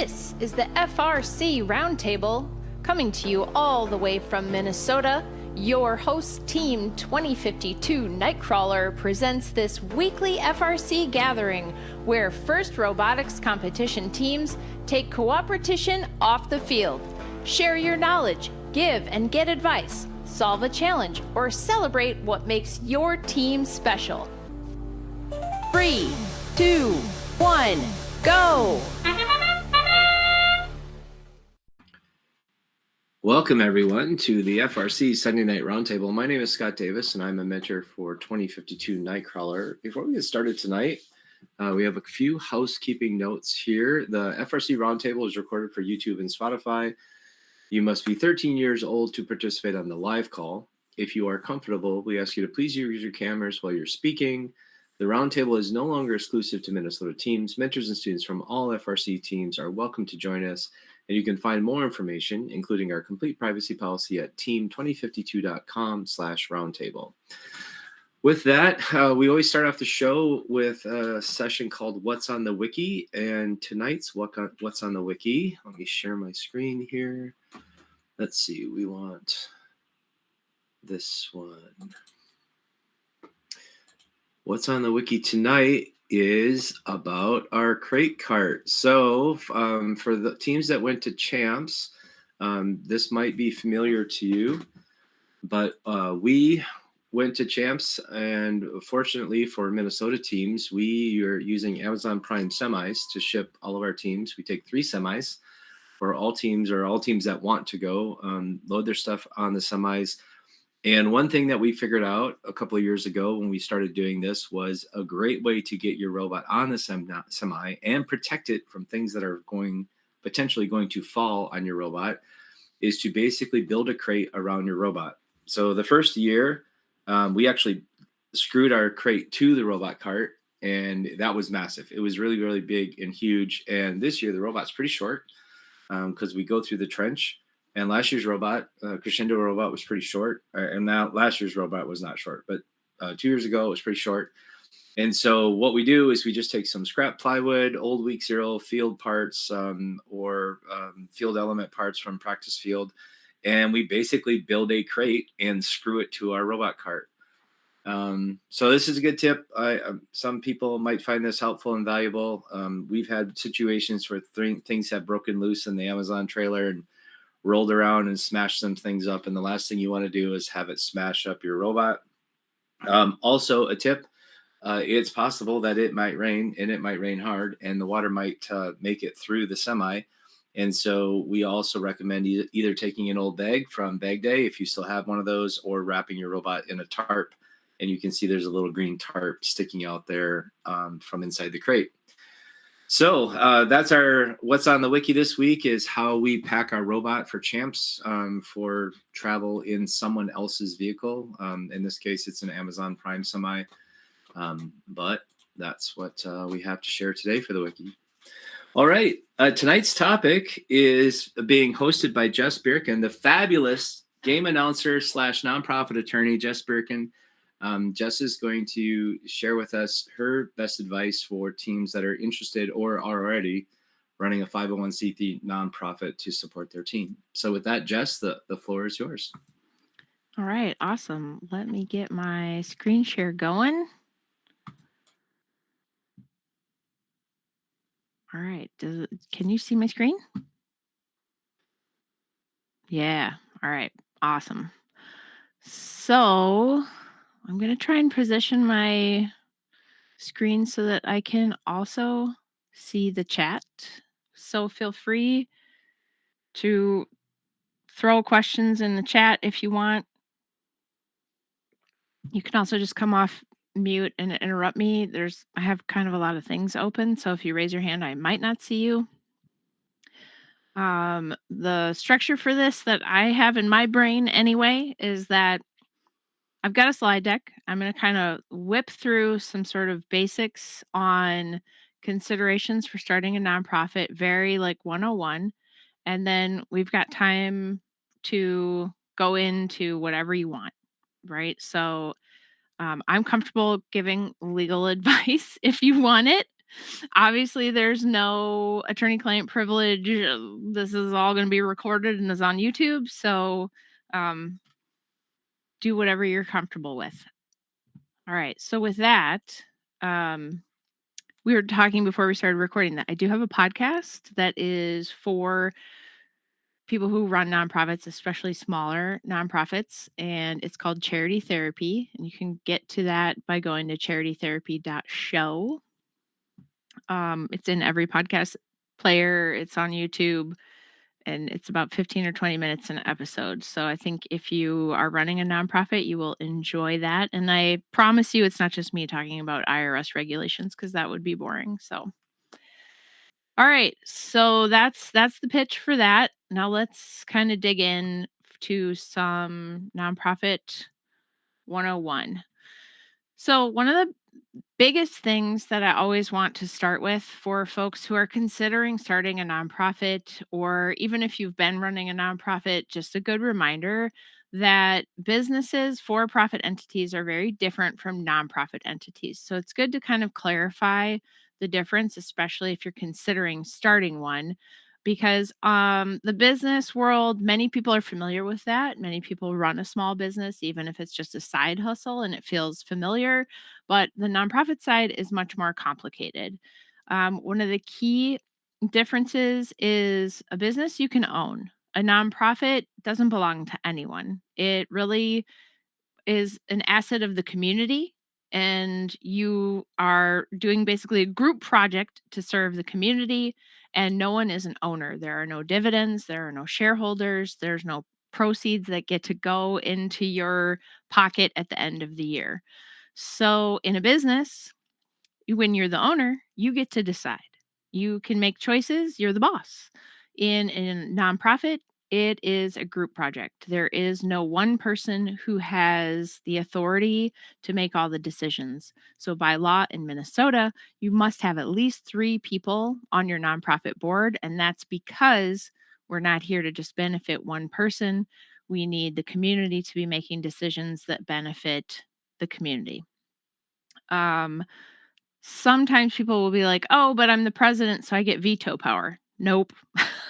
This is the FRC Roundtable, coming to you all the way from Minnesota. Your host team 2052 Nightcrawler presents this weekly FRC gathering where FIRST robotics competition teams take cooperation off the field. Share your knowledge, give and get advice, solve a challenge, or celebrate what makes your team special. 3, 2, 1, go! Welcome, everyone, to the FRC Sunday Night Roundtable. My name is Scott Davis, and I'm a mentor for 2052 Nightcrawler. Before we get started tonight, we have a few housekeeping notes here. The FRC Roundtable is recorded for YouTube and Spotify. You must be 13 years old to participate on the live call. If you are comfortable, we ask you to please use your cameras while you're speaking. The Roundtable is no longer exclusive to Minnesota teams. Mentors and students from all FRC teams are welcome to join us. And you can find more information, including our complete privacy policy at team2052.com/roundtable. With that, we always start off the show with a session called What's on the Wiki. And tonight's What's on the Wiki. Let me share my screen here. Let's see, we want this one. What's on the Wiki tonight is about our crate cart. So for the teams that went to champs, this might be familiar to you, but we went to champs, and fortunately for Minnesota teams, we are using Amazon Prime semis to ship all of our teams. We take 3 semis for all teams, or all teams that want to go, load their stuff on the semis. And one thing that we figured out a couple of years ago when we started doing this was a great way to get your robot on the semi and protect it from things that are potentially going to fall on your robot is to basically build a crate around your robot. So the first year, we actually screwed our crate to the robot cart, and that was massive. It was really, really big and huge. And this year, the robot's pretty short because we go through the trench. And last year's robot, Crescendo robot, was pretty short. And now last year's robot was not short, but 2 years ago it was pretty short. And so what we do is we just take some scrap plywood, old week 0 field parts, or field element parts from practice field, and we basically build a crate and screw it to our robot cart. So this is a good tip. Some people might find this helpful and valuable. We've had situations where things have broken loose in the Amazon trailer and rolled around and smashed some things up. And the last thing you want to do is have it smash up your robot. Also a tip, it's possible that it might rain, and it might rain hard, and the water might make it through the semi. And so we also recommend either taking an old bag from Bag Day, if you still have one of those, or wrapping your robot in a tarp. And you can see there's a little green tarp sticking out there from inside the crate. So that's our What's on the Wiki this week, is how we pack our robot for champs for travel in someone else's vehicle. In this case, it's an Amazon Prime semi, but that's what we have to share today for the Wiki. All right, tonight's topic is being hosted by Jess Birken, the fabulous game announcer / nonprofit attorney, Jess Birken. Jess is going to share with us her best advice for teams that are interested or are already running a 501c3 nonprofit to support their team. So with that, Jess, the floor is yours. All right, awesome. Let me get my screen share going. All right, can you see my screen? Yeah, all right, awesome. So I'm going to try and position my screen so that I can also see the chat. So feel free to throw questions in the chat if you want. You can also just come off mute and interrupt me. I have kind of a lot of things open, so if you raise your hand, I might not see you. The structure for this that I have in my brain anyway is that I've got a slide deck. I'm going to kind of whip through some sort of basics on considerations for starting a nonprofit, very like 101. And then we've got time to go into whatever you want, right? So I'm comfortable giving legal advice if you want it. Obviously, there's no attorney-client privilege. This is all going to be recorded and is on YouTube. So um, do whatever you're comfortable with. All right. So with that, we were talking before we started recording that I do have a podcast that is for people who run nonprofits, especially smaller nonprofits, and it's called Charity Therapy. And you can get to that by going to charitytherapy.show. It's in every podcast player, it's on YouTube, and it's about 15 or 20 minutes an episode. So I think if you are running a nonprofit, you will enjoy that. And I promise you, it's not just me talking about IRS regulations because that would be boring. So, all right. So that's the pitch for that. Now let's kind of dig in to some nonprofit 101. So one of the biggest things that I always want to start with for folks who are considering starting a nonprofit, or even if you've been running a nonprofit, just a good reminder that businesses, for profit entities are very different from nonprofit entities. So it's good to kind of clarify the difference, especially if you're considering starting one. Because the business world, many people are familiar with that. Many people run a small business, even if it's just a side hustle and it feels familiar, but the nonprofit side is much more complicated. One of the key differences is a business you can own. A nonprofit doesn't belong to anyone. It really is an asset of the community, and you are doing basically a group project to serve the community, and no one is an owner. There are no dividends, there are no shareholders, there's no proceeds that get to go into your pocket at the end of the year. So, in a business, when you're the owner, you get to decide. You can make choices, you're the boss. In a nonprofit, it is a group project. There is no one person who has the authority to make all the decisions. So, by law in Minnesota, you must have at least 3 people on your nonprofit board. And that's because we're not here to just benefit one person. We need the community to be making decisions that benefit the community. Um, Sometimes people will be like, "Oh, but I'm the president, so I get veto power." Nope.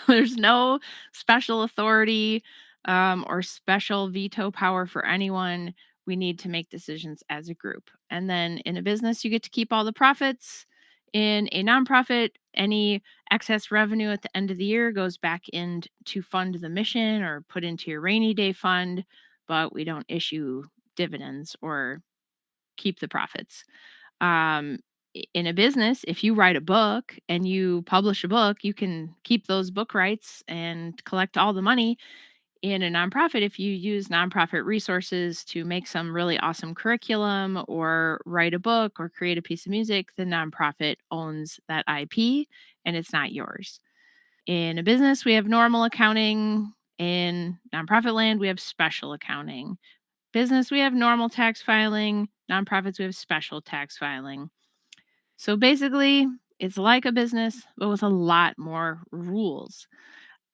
There's no special authority or special veto power for anyone. We need to make decisions as a group. And then in a business, you get to keep all the profits. In a nonprofit, any excess revenue at the end of the year goes back in to fund the mission or put into your rainy day fund, but we don't issue dividends or keep the profits. Um, in a business, if you write a book and you publish a book, you can keep those book rights and collect all the money. In a nonprofit, if you use nonprofit resources to make some really awesome curriculum or write a book or create a piece of music, the nonprofit owns that IP and it's not yours. In a business, we have normal accounting. In nonprofit land, we have special accounting. Business, we have normal tax filing. Nonprofits, we have special tax filing. So basically, it's like a business, but with a lot more rules.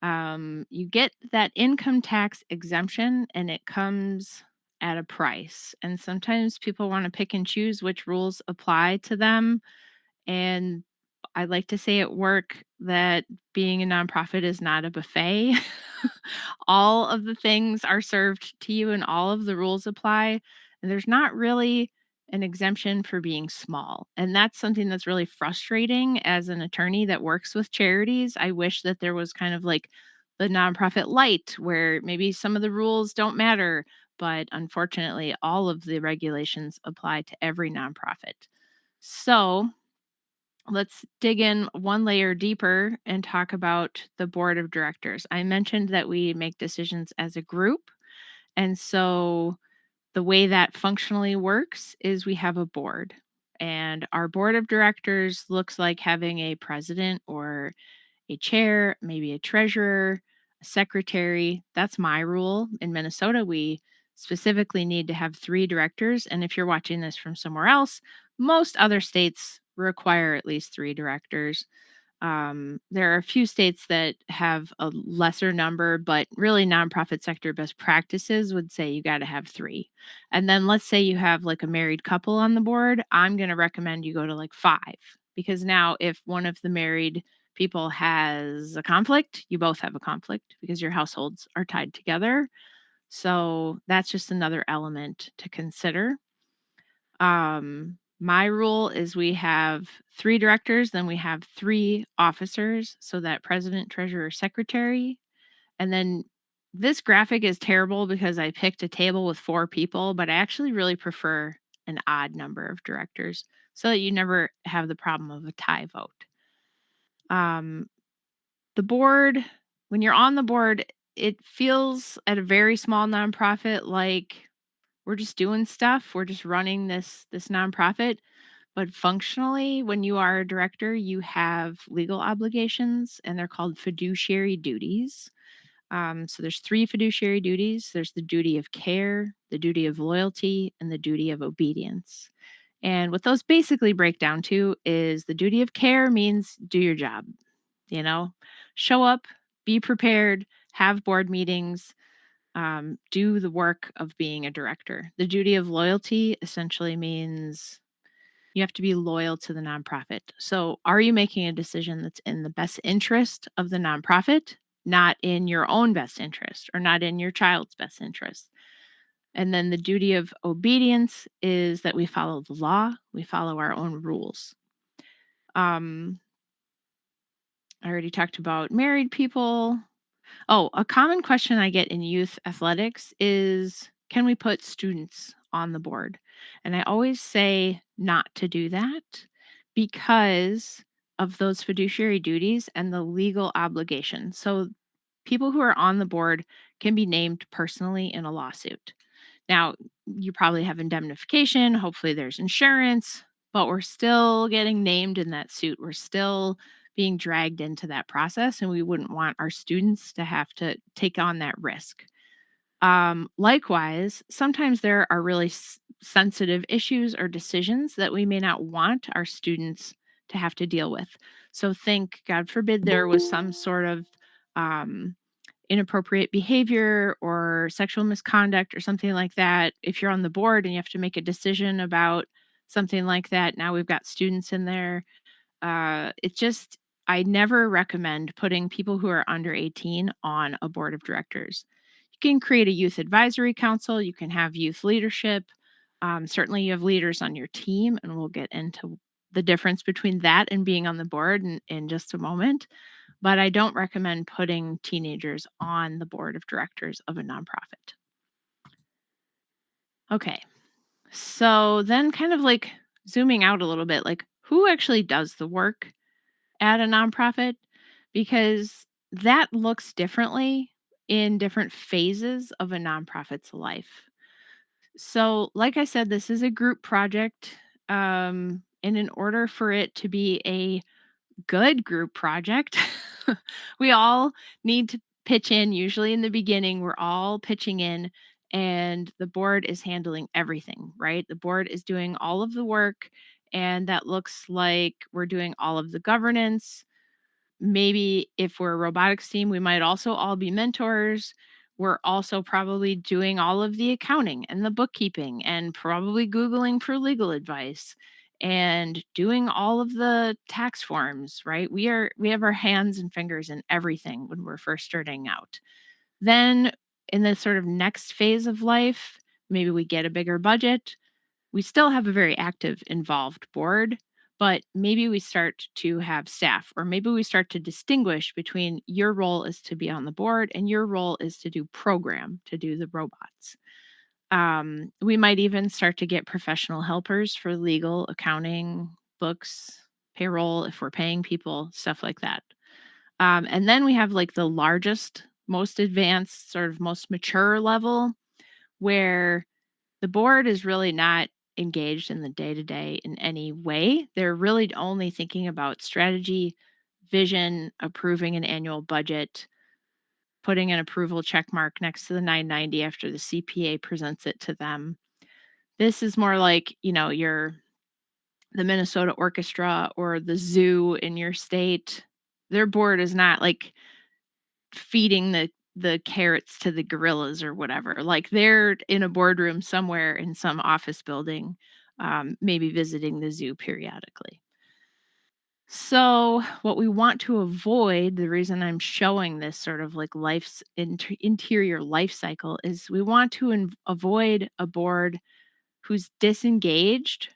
You get that income tax exemption, and it comes at a price. And sometimes people want to pick and choose which rules apply to them. And I like to say at work that being a nonprofit is not a buffet. All of the things are served to you and all of the rules apply. And there's not really an exemption for being small. And that's something that's really frustrating as an attorney that works with charities. I wish that there was kind of like the nonprofit light where maybe some of the rules don't matter. But unfortunately, all of the regulations apply to every nonprofit. So, let's dig in one layer deeper and talk about the board of directors. I mentioned that we make decisions as a group. And so the way that functionally works is we have a board. And our board of directors looks like having a president or a chair, maybe a treasurer, a secretary. That's my rule. In Minnesota, we specifically need to have 3 directors. And if you're watching this from somewhere else, most other states require at least 3 directors. There are a few states that have a lesser number, but really nonprofit sector best practices would say you got to have 3. And then let's say you have like a married couple on the board. I'm going to recommend you go to like 5. because now if one of the married people has a conflict, you both have a conflict because your households are tied together. So that's just another element to consider. My rule is we have 3 directors, then we have 3 officers, so that president, treasurer, secretary. And then this graphic is terrible because I picked a table with 4 people, but I actually really prefer an odd number of directors so that you never have the problem of a tie vote. Um, the board, when you're on the board, it feels at a very small nonprofit like we're just doing stuff. We're just running this nonprofit. But functionally, when you are a director, you have legal obligations and they're called fiduciary duties. So there's 3 fiduciary duties. There's the duty of care, the duty of loyalty, and the duty of obedience. And what those basically break down to is the duty of care means do your job, you know, show up, be prepared, have board meetings, do the work of being a director. The duty of loyalty essentially means you have to be loyal to the nonprofit. So, are you making a decision that's in the best interest of the nonprofit, not in your own best interest or not in your child's best interest? And then the duty of obedience is that we follow the law, we follow our own rules. Um, I already talked about married people. Oh, a common question I get in youth athletics is can we put students on the board? And I always say not to do that because of those fiduciary duties and the legal obligation. So people who are on the board can be named personally in a lawsuit. Now, you probably have indemnification, hopefully there's insurance, but we're still getting named in that suit. We're still being dragged into that process, and we wouldn't want our students to have to take on that risk. Likewise, sometimes there are really sensitive issues or decisions that we may not want our students to have to deal with. So, think, God forbid, there was some sort of um, inappropriate behavior or sexual misconduct or something like that. If you're on the board and you have to make a decision about something like that, now we've got students in there. It just, I never recommend putting people who are under 18 on a board of directors. You can create a youth advisory council, you can have youth leadership. Certainly, you have leaders on your team, and we'll get into the difference between that and being on the board in just a moment. But I don't recommend putting teenagers on the board of directors of a nonprofit. Okay. So then, kind of like zooming out a little bit, like who actually does the work at a nonprofit? Because that looks differently in different phases of a nonprofit's life. So, like I said, this is a group project. And in order for it to be a good group project, we all need to pitch in. Usually in the beginning, we're all pitching in, and the board is handling everything, right? The board is doing all of the work, and that looks like we're doing all of the governance. Maybe if we're a robotics team, we might also all be mentors. We're also probably doing all of the accounting and the bookkeeping and probably Googling for legal advice and doing all of the tax forms, right? We have our hands and fingers in everything when we're first starting out. Then in the sort of next phase of life, maybe we get a bigger budget. We still have a very active, involved board, but maybe we start to have staff, or maybe we start to distinguish between your role is to be on the board and your role is to do program, to do the robots. We might even start to get professional helpers for legal, accounting, books, payroll, if we're paying people, stuff like that. And then we have like the largest, most advanced, sort of most mature level where the board is really not engaged in the day to day in any way. They're really only thinking about strategy, vision, approving an annual budget, putting an approval check mark next to the 990 after the CPA presents it to them. This is more like, your the Minnesota Orchestra or the zoo in your state. Their board is not like feeding the carrots to the gorillas or whatever. Like they're in a boardroom somewhere in some office building, maybe visiting the zoo periodically. So, what we want to avoid, the reason I'm showing this sort of like life's interior life cycle, is we want to avoid a board who's disengaged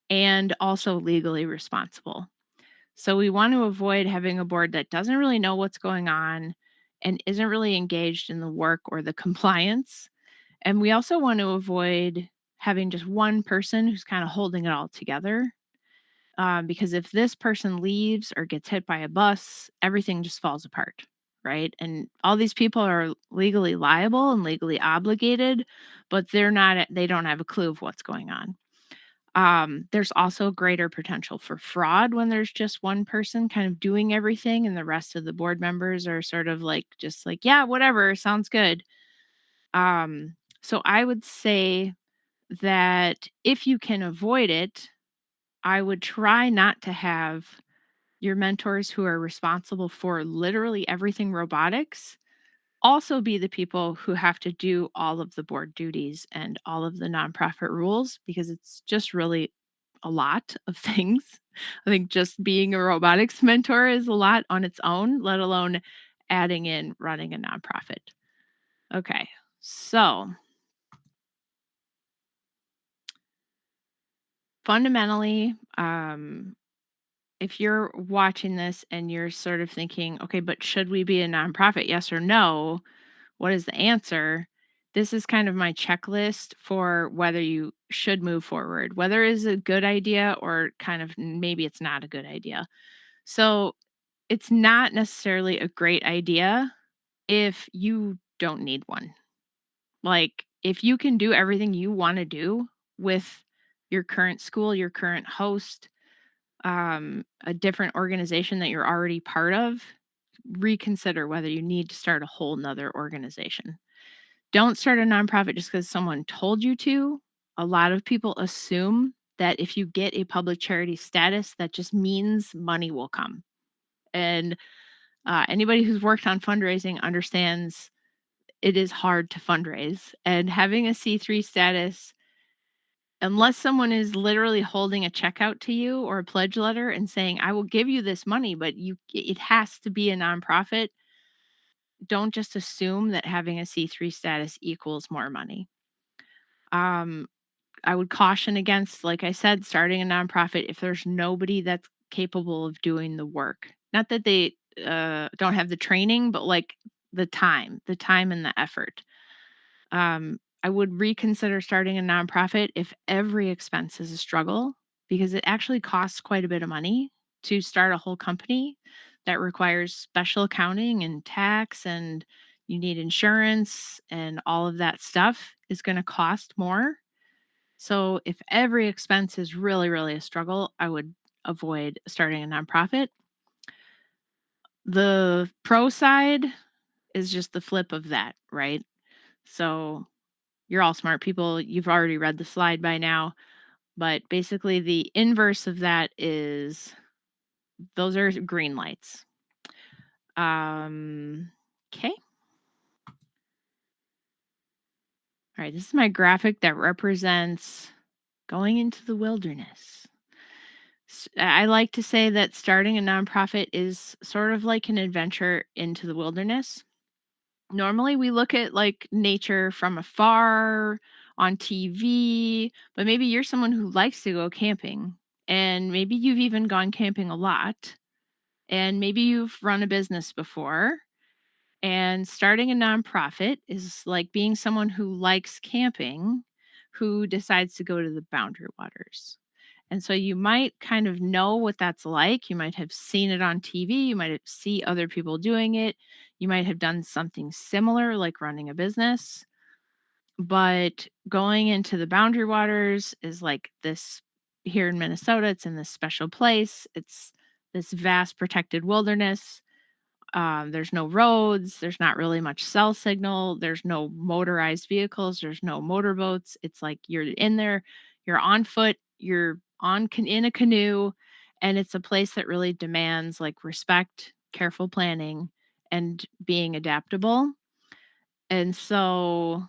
and also legally responsible. So, we want to avoid having a board that doesn't really know what's going on and isn't really engaged in the work or the compliance. And we also want to avoid having just one person who's kind of holding it all together, because if this person leaves or gets hit by a bus, everything just falls apart, right? And all these people are legally liable and legally obligated, but they don't have a clue of what's going on. There's also greater potential for fraud when there's just one person kind of doing everything and the rest of the board members are sort of like, just like, yeah, whatever, sounds good. So I would say that if you can avoid it, I would try not to have your mentors who are responsible for literally everything robotics also be the people who have to do all of the board duties and all of the nonprofit rules, because it's just really a lot of things. I think just being a robotics mentor is a lot on its own, let alone adding in running a nonprofit. Okay. So, fundamentally, if you're watching this and you're sort of thinking, okay, but should we be a nonprofit? Yes or no? What is the answer? This is kind of my checklist for whether you should move forward, whether it's a good idea or kind of maybe it's not a good idea. So it's not necessarily a great idea if you don't need one. Like, if you can do everything you want to do with your current school, your current host, a different organization that you're already part of, reconsider whether you need to start a whole nother organization. Don't start a nonprofit just because someone told you to. A lot of people assume that if you get a public charity status, that just means money will come. And anybody who's worked on fundraising understands it is hard to fundraise. And having a C3 status, unless someone is literally holding a check out to you or a pledge letter and saying, I will give you this money, but it has to be a nonprofit, don't just assume that having a C3 status equals more money. Um, I would caution against, like I said, starting a nonprofit if there's nobody that's capable of doing the work. Not that they don't have the training, but like the time and the effort. I would reconsider starting a nonprofit if every expense is a struggle, because it actually costs quite a bit of money to start a whole company that requires special accounting and tax, and you need insurance, and all of that stuff is going to cost more. So if every expense is really, really a struggle, I would avoid starting a nonprofit. The pro side is just the flip of that, right? So you're all smart people. You've already read the slide by now. But basically, the inverse of that is those are green lights. Okay. All right. This is my graphic that represents going into the wilderness. I like to say that starting a nonprofit is sort of like an adventure into the wilderness. Normally, we look at like nature from afar on TV, but maybe you're someone who likes to go camping, and maybe you've even gone camping a lot, and maybe you've run a business before. And starting a nonprofit is like being someone who likes camping, who decides to go to the Boundary Waters. And so you might kind of know what that's like. You might have seen it on TV. You might have see other people doing it. You might have done something similar, like running a business. But going into the Boundary Waters is like this here in Minnesota. It's in this special place. It's this vast protected wilderness. There's no roads. There's not really much cell signal. There's no motorized vehicles. There's no motorboats. It's like you're in there, you're on foot, you're in a canoe, and it's a place that really demands like respect, careful planning, and being adaptable. And so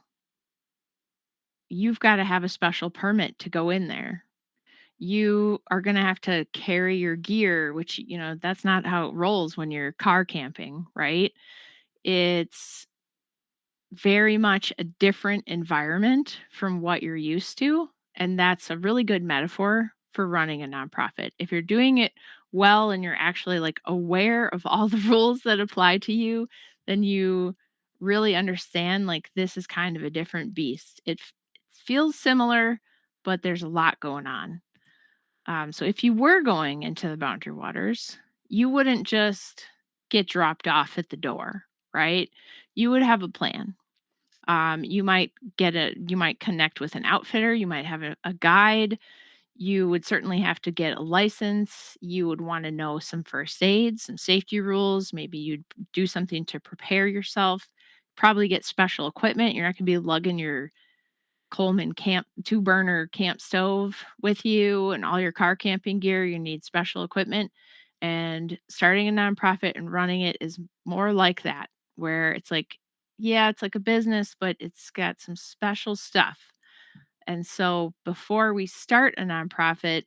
you've got to have a special permit to go in there. You are going to have to carry your gear, which, that's not how it rolls when you're car camping, right? It's very much a different environment from what you're used to. And that's a really good metaphor for running a nonprofit. If you're doing it well and you're actually like aware of all the rules that apply to you, then you really understand like this is kind of a different beast. It feels similar, but there's a lot going on. So if you were going into the boundary waters, you wouldn't just get dropped off at the door, right? You would have a plan. You might connect with an outfitter, you might have a guide, you would certainly have to get a license, you would want to know some first aid, some safety rules, maybe you'd do something to prepare yourself, probably get special equipment. You're not going to be lugging your Coleman camp 2-burner camp stove with you and all your car camping gear. You need special equipment. And starting a nonprofit and running it is more like that, where it's like, yeah, it's like a business, but it's got some special stuff. And so before we start a nonprofit,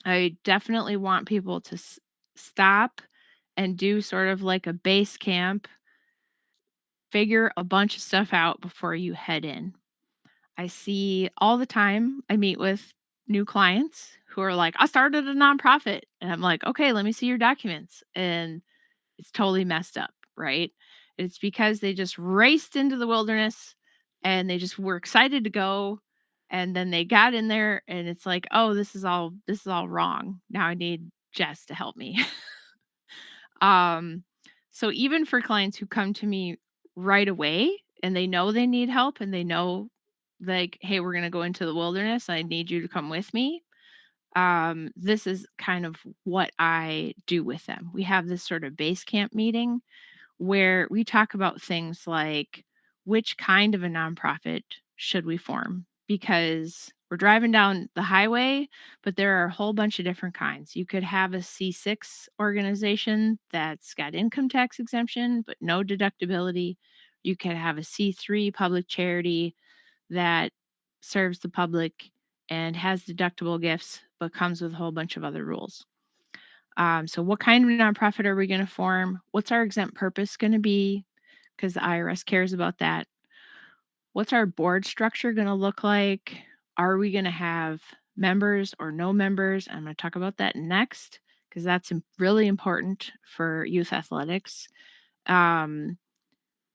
I definitely want people to stop and do sort of like a base camp, figure a bunch of stuff out before you head in. I see all the time, I meet with new clients who are like, I started a nonprofit. And I'm like, okay, let me see your documents. And it's totally messed up, right? It's because they just raced into the wilderness and they just were excited to go. And then they got in there and it's like, oh, this is all wrong. Now I need Jess to help me. Um, so even for clients who come to me right away and they know they need help and they know like, hey, we're going to go into the wilderness. I need you to come with me. This is kind of what I do with them. We have this sort of base camp meeting where we talk about things like which kind of a nonprofit should we form? Because we're driving down the highway, but there are a whole bunch of different kinds. You could have a C6 organization that's got income tax exemption, but no deductibility. You could have a C3 public charity that serves the public and has deductible gifts, but comes with a whole bunch of other rules. So, what kind of nonprofit are we going to form? What's our exempt purpose going to be? Because the IRS cares about that. What's our board structure going to look like? Are we going to have members or no members? I'm going to talk about that next because that's really important for youth athletics. Um,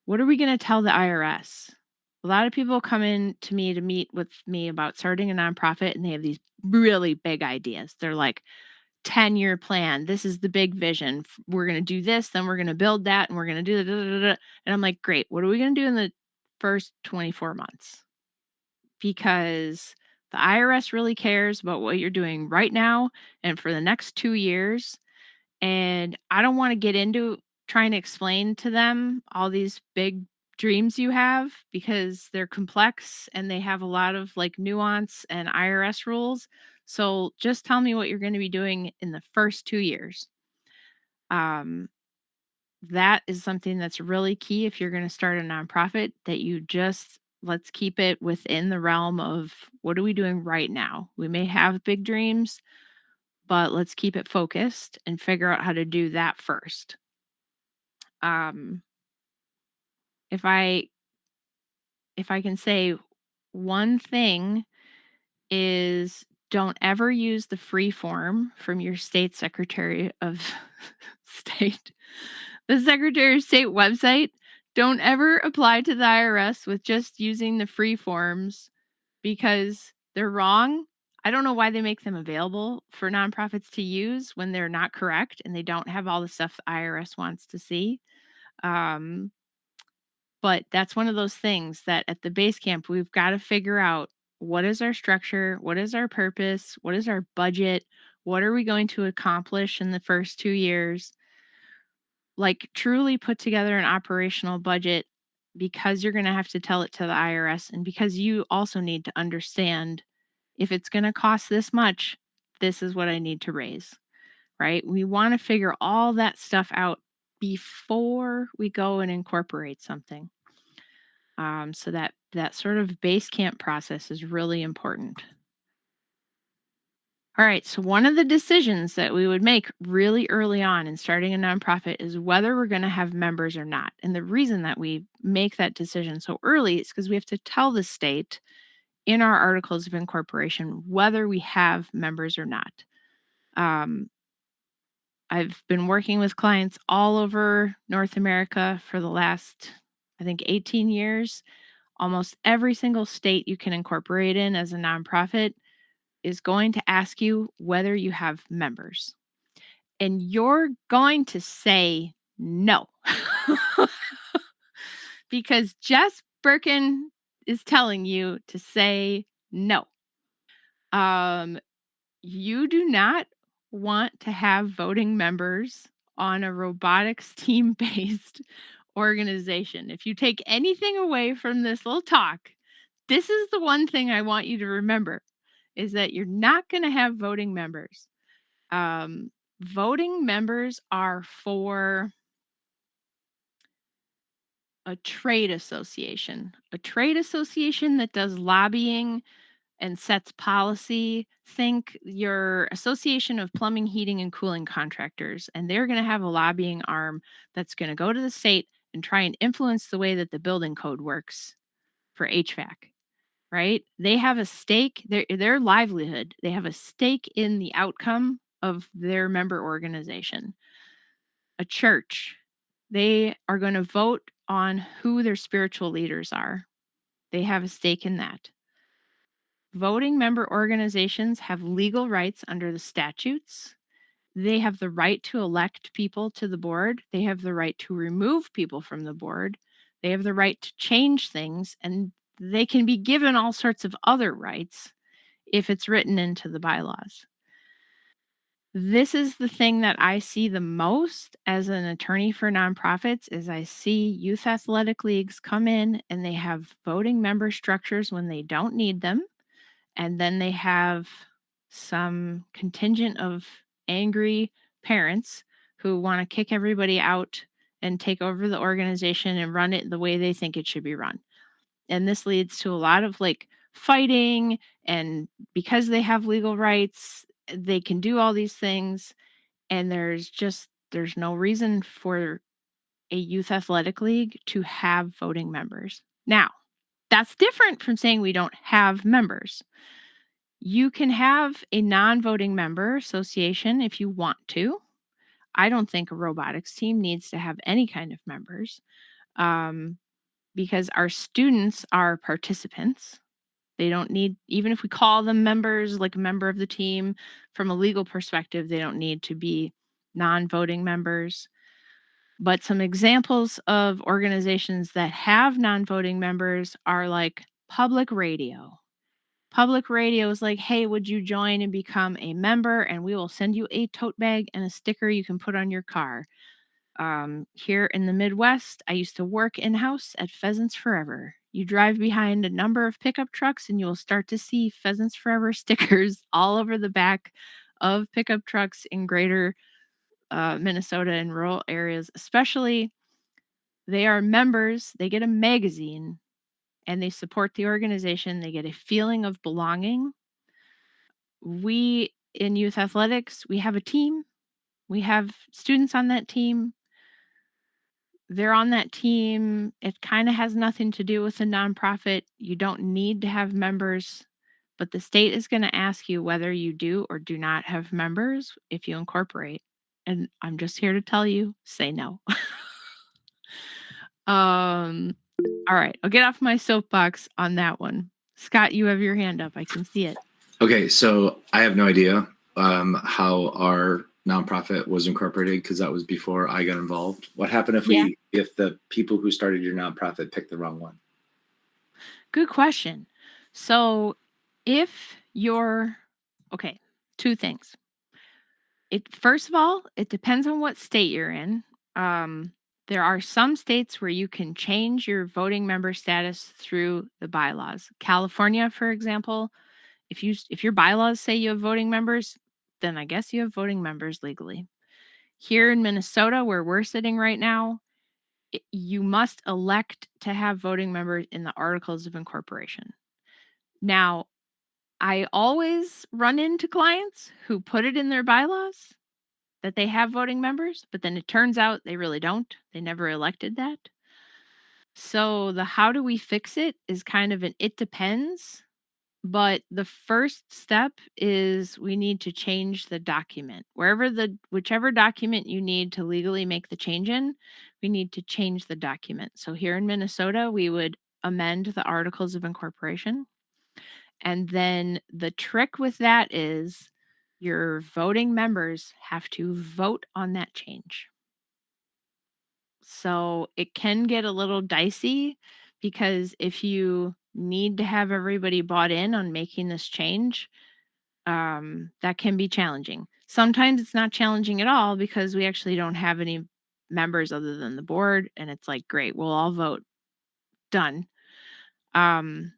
what are we going to tell the IRS? A lot of people come in to me to meet with me about starting a nonprofit and they have these really big ideas. They're like, 10-year plan. This is the big vision. We're going to do this, then we're going to build that, and we're going to do that. And I'm like, great. What are we going to do in the first 24 months? Because the IRS really cares about what you're doing right now and for the next 2 years. And I don't want to get into trying to explain to them all these big dreams you have because they're complex and they have a lot of like nuance and IRS rules. So just tell me what you're going to be doing in the first 2 years. Um, that is something that's really key if you're going to start a nonprofit, that you just let's keep it within the realm of what are we doing right now? We may have big dreams, but let's keep it focused and figure out how to do that first. Um, if I if I can say one thing is don't ever use the free form from your state secretary of state. The Secretary of State website. Don't ever apply to the IRS with just using the free forms because they're wrong. I don't know why they make them available for nonprofits to use when they're not correct and they don't have all the stuff the IRS wants to see. Um, but that's one of those things that at the base camp, we've got to figure out what is our structure? What is our purpose? What is our budget? What are we going to accomplish in the first 2 years? Like, truly put together an operational budget because you're going to have to tell it to the IRS and because you also need to understand if it's going to cost this much, this is what I need to raise, right? We want to figure all that stuff out before we go and incorporate something. So that sort of base camp process is really important. All right, so one of the decisions that we would make really early on in starting a nonprofit is whether we're going to have members or not. And the reason that we make that decision so early is because we have to tell the state in our articles of incorporation whether we have members or not. I've been working with clients all over North America for the last, I think, 18 years. Almost every single state you can incorporate in as a nonprofit is going to ask you whether you have members. And you're going to say no. Because Jess Birken is telling you to say no. You do not want to have voting members on a robotics team based organization. If you take anything away from this little talk, this is the one thing I want you to remember is that you're not going to have voting members. Voting members are for a trade association that does lobbying and sets policy. Think your Association of Plumbing, Heating, and Cooling Contractors, and they're going to have a lobbying arm that's going to go to the state and try and influence the way that the building code works for HVAC, right? They have a stake, their livelihood, they have a stake in the outcome of their member organization. A church, they are going to vote on who their spiritual leaders are. They have a stake in that. Voting member organizations have legal rights under the statutes. They have the right to elect people to the board. They have the right to remove people from the board. They have the right to change things, and they can be given all sorts of other rights if it's written into the bylaws. This is the thing that I see the most as an attorney for nonprofits is I see youth athletic leagues come in and they have voting member structures when they don't need them. And then they have some contingent of angry parents who want to kick everybody out and take over the organization and run it the way they think it should be run. And this leads to a lot of like fighting. And because they have legal rights, they can do all these things. And there's no reason for a youth athletic league to have voting members. Now, that's different from saying we don't have members. You can have a non-voting member association if you want to. I don't think a robotics team needs to have any kind of members because our students are participants. They don't need, even if we call them members, like a member of the team, from a legal perspective, they don't need to be non-voting members. But some examples of organizations that have non-voting members are like public radio. Public radio is like, hey, would you join and become a member? And we will send you a tote bag and a sticker you can put on your car. Here in the Midwest, I used to work in-house at Pheasants Forever. You drive behind a number of pickup trucks and you will start to see Pheasants Forever stickers all over the back of pickup trucks in greater Minnesota and rural areas, especially. They are members, they get a magazine, and they support the organization. They get a feeling of belonging. We in youth athletics, we have a team. We have students on that team. They're on that team. It kind of has nothing to do with a nonprofit. You don't need to have members, but the state is going to ask you whether you do or do not have members if you incorporate. And I'm just here to tell you, say no. All right, I'll get off my soapbox on that one. Scott, you have your hand up. I can see it. Okay, so I have no idea how our nonprofit was incorporated because that was before I got involved. What happened if the people who started your nonprofit picked the wrong one? Good question. So if you're okay, two things. First of all, it depends on what state you're in. There are some states where you can change your voting member status through the bylaws. California, for example, if your bylaws say you have voting members, then I guess you have voting members legally. Here in Minnesota, where we're sitting right now, you must elect to have voting members in the Articles of Incorporation. Now, I always run into clients who put it in their bylaws that they have voting members, but then it turns out they really don't. They never elected that. So the how do we fix it is kind of an it depends. But the first step is we need to change the document. Whichever document you need to legally make the change in, we need to change the document. So here in Minnesota, we would amend the articles of incorporation. And then the trick with that is your voting members have to vote on that change. So it can get a little dicey because if you need to have everybody bought in on making this change, that can be challenging. Sometimes it's not challenging at all because we actually don't have any members other than the board, and it's like, great, we'll all vote. Done. But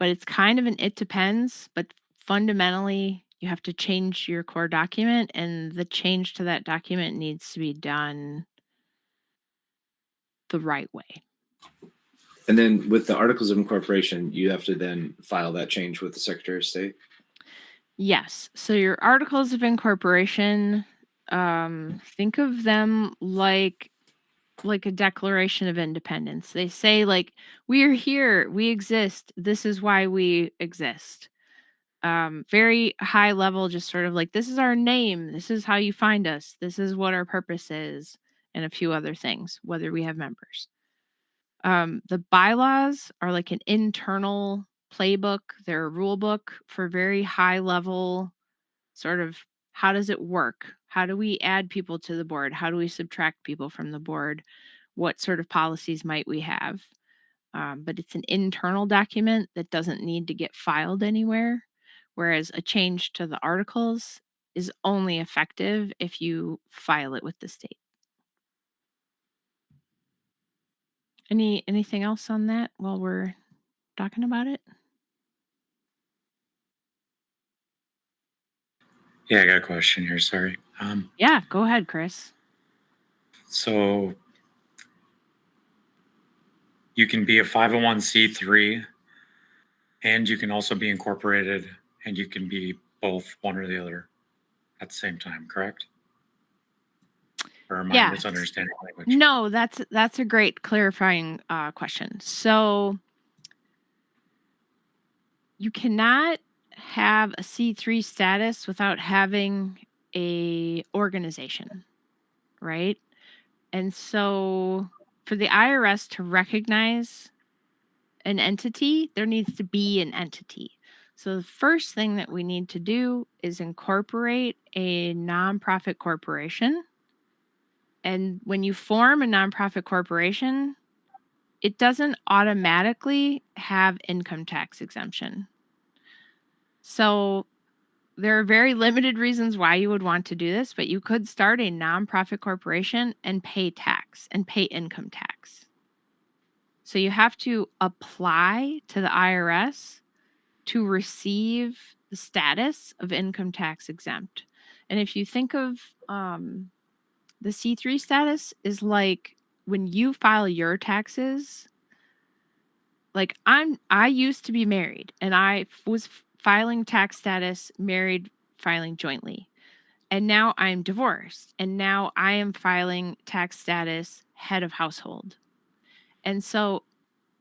it's kind of an it depends, but fundamentally, you have to change your core document, and the change to that document needs to be done the right way. And then with the articles of incorporation, you have to then file that change with the Secretary of State. Yes. So your articles of incorporation, think of them like a declaration of independence. They say like, we are here, we exist, this is why we exist. Very high level, just sort of like, this is our name, this is how you find us, this is what our purpose is, and a few other things, whether we have members. The bylaws are like an internal playbook. They're a rule book for very high level, sort of, how does it work? How do we add people to the board? How do we subtract people from the board? What sort of policies might we have? But it's an internal document that doesn't need to get filed anywhere, whereas a change to the articles is only effective if you file it with the state. Anything else on that while we're talking about it? Yeah, I got a question here. Sorry. Yeah, go ahead, Chris. So you can be a 501c3 and you can also be incorporated and you can be both, one or the other at the same time, correct? Or am I misunderstanding language? No, that's a great clarifying question. So you cannot have a C3 status without having a organization, right? And so for the IRS to recognize an entity, there needs to be an entity. So the first thing that we need to do is incorporate a nonprofit corporation. And when you form a nonprofit corporation, it doesn't automatically have income tax exemption. So there are very limited reasons why you would want to do this, but you could start a nonprofit corporation and pay tax and pay income tax. So you have to apply to the IRS to receive the status of income tax exempt. And if you think of the C3 status is like when you file your taxes, like I used to be married and I was filing tax status married, filing jointly. And now I'm divorced and now I am filing tax status head of household. And so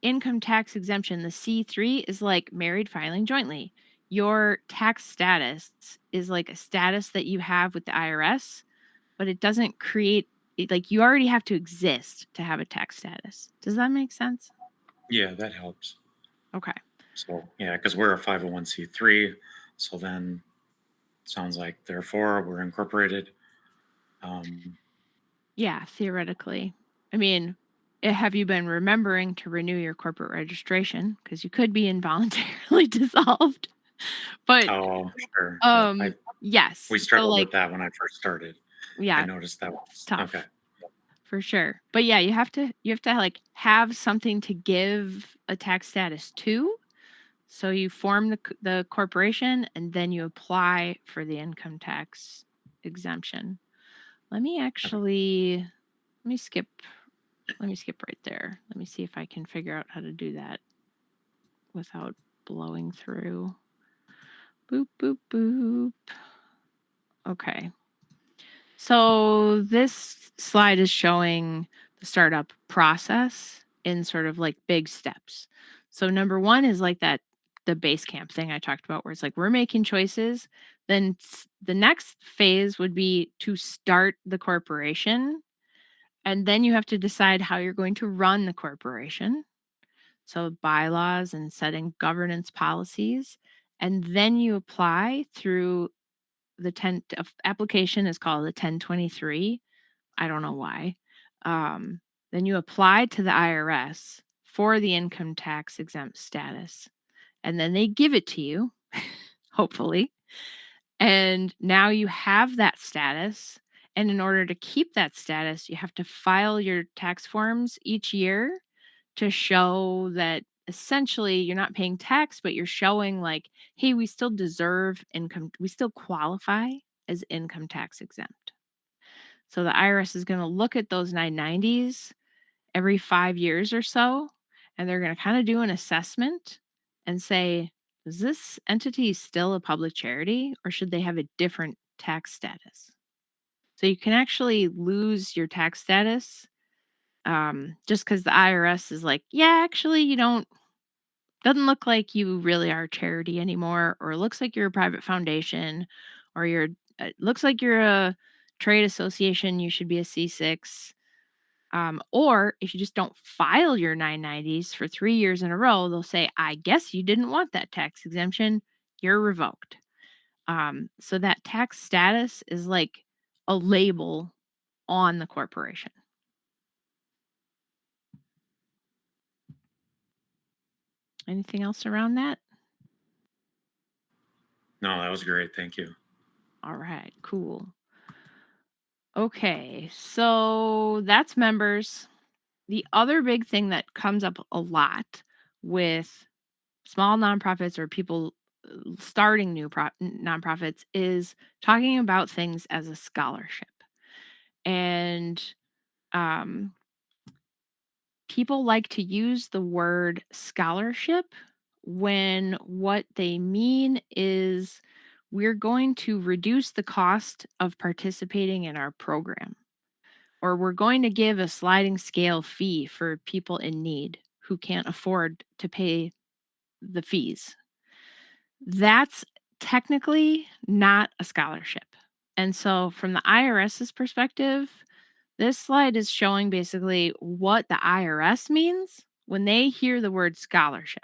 income tax exemption, the C3 is like married filing jointly. Your tax status is like a status that you have with the IRS, but it doesn't create it, like you already have to exist to have a tax status. Does that make sense? Yeah, that helps. Okay. So yeah, because we're a 501c3, so then it sounds like therefore we're incorporated. Yeah, theoretically. I mean, have you been remembering to renew your corporate registration? Because you could be involuntarily dissolved. But oh, sure. yes. We struggled so, with that when I first started. Yeah. I noticed that was tough. okay. For sure. But yeah, you have to like have something to give a tax status to. So you form the corporation and then you apply for the income tax exemption. Let me skip right there. Let me see if I can figure out how to do that without blowing through. Boop, boop, boop. Okay. So this slide is showing the startup process in sort of like big steps. So number one is like the base camp thing I talked about, where it's like we're making choices. Then the next phase would be to start the corporation. And then you have to decide how you're going to run the corporation. So bylaws and setting governance policies. And then you apply through the application is called the 1023. I don't know why. Then you apply to the IRS for the income tax exempt status. And then they give it to you, hopefully. And now you have that status. And in order to keep that status, you have to file your tax forms each year to show that essentially you're not paying tax, but you're showing like, hey, we still deserve income, we still qualify as income tax exempt. So the IRS is going to look at those 990s every 5 years or so, and they're going to kind of do an assessment and say, is this entity still a public charity or should they have a different tax status? So you can actually lose your tax status just because the IRS is like, yeah, actually, you doesn't look like you really are a charity anymore, or it looks like you're a private foundation, or it looks like you're a trade association, you should be a C6. Or if you just don't file your 990s for 3 years in a row, they'll say, I guess you didn't want that tax exemption. You're revoked. So that tax status is like a label on the corporation. Anything else around that? No, that was great. Thank you. All right, cool. Okay, so that's members. The other big thing that comes up a lot with small nonprofits or people starting new nonprofits is talking about things as a scholarship. And people like to use the word scholarship when what they mean is we're going to reduce the cost of participating in our program, or we're going to give a sliding scale fee for people in need who can't afford to pay the fees. That's technically not a scholarship. And so, from the IRS's perspective, this slide is showing basically what the IRS means when they hear the word scholarship.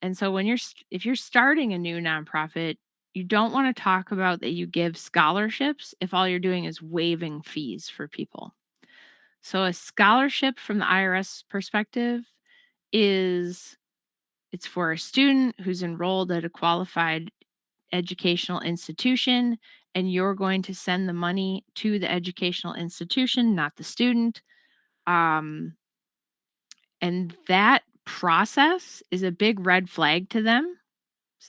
And so, if you're starting a new nonprofit, you don't want to talk about that you give scholarships if all you're doing is waiving fees for people. So, a scholarship from the IRS perspective is it's for a student who's enrolled at a qualified educational institution, and you're going to send the money to the educational institution, not the student. And that process is a big red flag to them.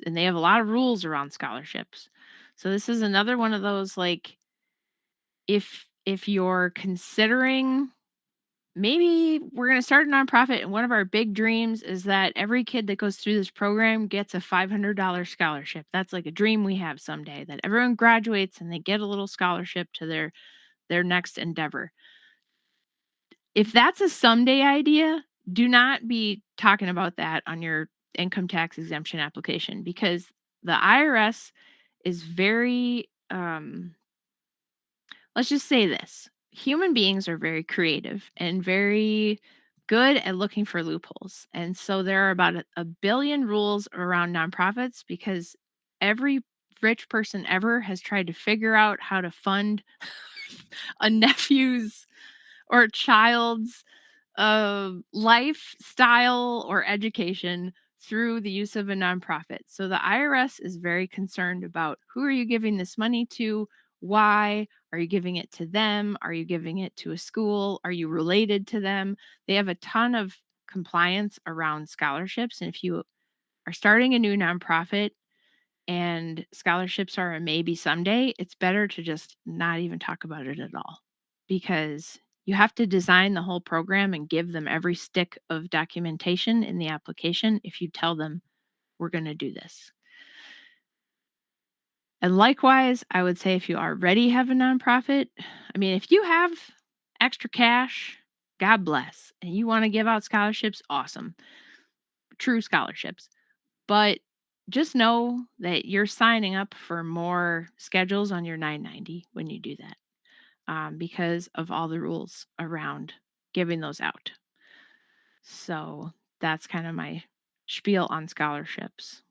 And they have a lot of rules around scholarships. So this is another one of those, like, if you're considering maybe we're going to start a nonprofit, and one of our big dreams is that every kid that goes through this program gets a $500 scholarship. That's like a dream we have someday, that everyone graduates and they get a little scholarship to their next endeavor. If that's a someday idea, do not be talking about that on your income tax exemption application, because the IRS is very let's just say this. Human beings are very creative and very good at looking for loopholes. And so there are about a billion rules around nonprofits because every rich person ever has tried to figure out how to fund a nephew's or a child's lifestyle or education through the use of a nonprofit. So the IRS is very concerned about who are you giving this money to? Why are you giving it to them? Are you giving it to a school? Are you related to them? They have a ton of compliance around scholarships. And if you are starting a new nonprofit and scholarships are a maybe someday, it's better to just not even talk about it at all, because you have to design the whole program and give them every stick of documentation in the application if you tell them we're going to do this. And likewise, I would say if you already have a nonprofit, I mean, if you have extra cash, God bless, and you want to give out scholarships, awesome. True scholarships. But just know that you're signing up for more schedules on your 990 when you do that, because of all the rules around giving those out. So that's kind of my spiel on scholarships.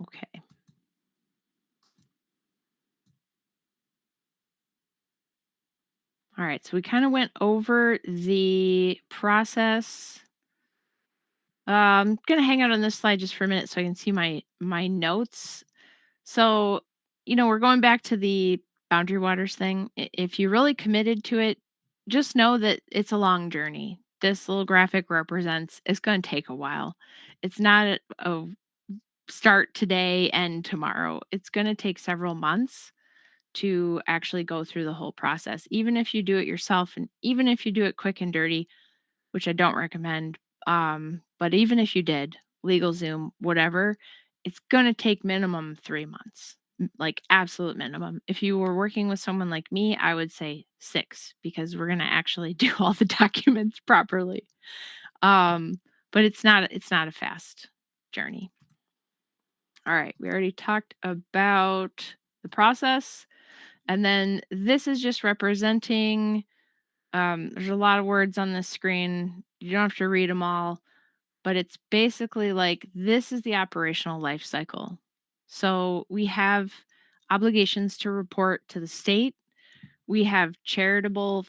Okay. All right, so we kind of went over the process. I'm going to hang out on this slide just for a minute so I can see my notes. So, we're going back to the Boundary Waters thing. If you're really committed to it, just know that it's a long journey. This little graphic represents it's going to take a while. It's not a start today and tomorrow. It's going to take several months to actually go through the whole process, even if you do it yourself and even if you do it quick and dirty, which I don't recommend. But even if you did, LegalZoom, whatever, it's going to take minimum 3 months, like absolute minimum. If you were working with someone like me, I would say 6 because we're going to actually do all the documents properly. But it's not a fast journey. All right, we already talked about the process. And then this is just representing, there's a lot of words on this screen. You don't have to read them all, but it's basically like this is the operational life cycle. So we have obligations to report to the state. We have charitable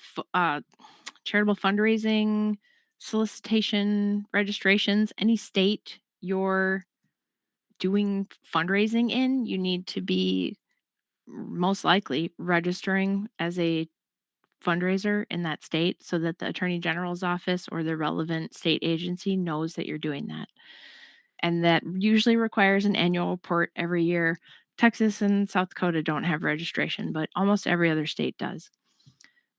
fundraising, solicitation, registrations. Any state you're doing fundraising in, you need to be most likely registering as a fundraiser in that state so that the Attorney General's office or the relevant state agency knows that you're doing that. And that usually requires an annual report every year. Texas and South Dakota don't have registration, but almost every other state does.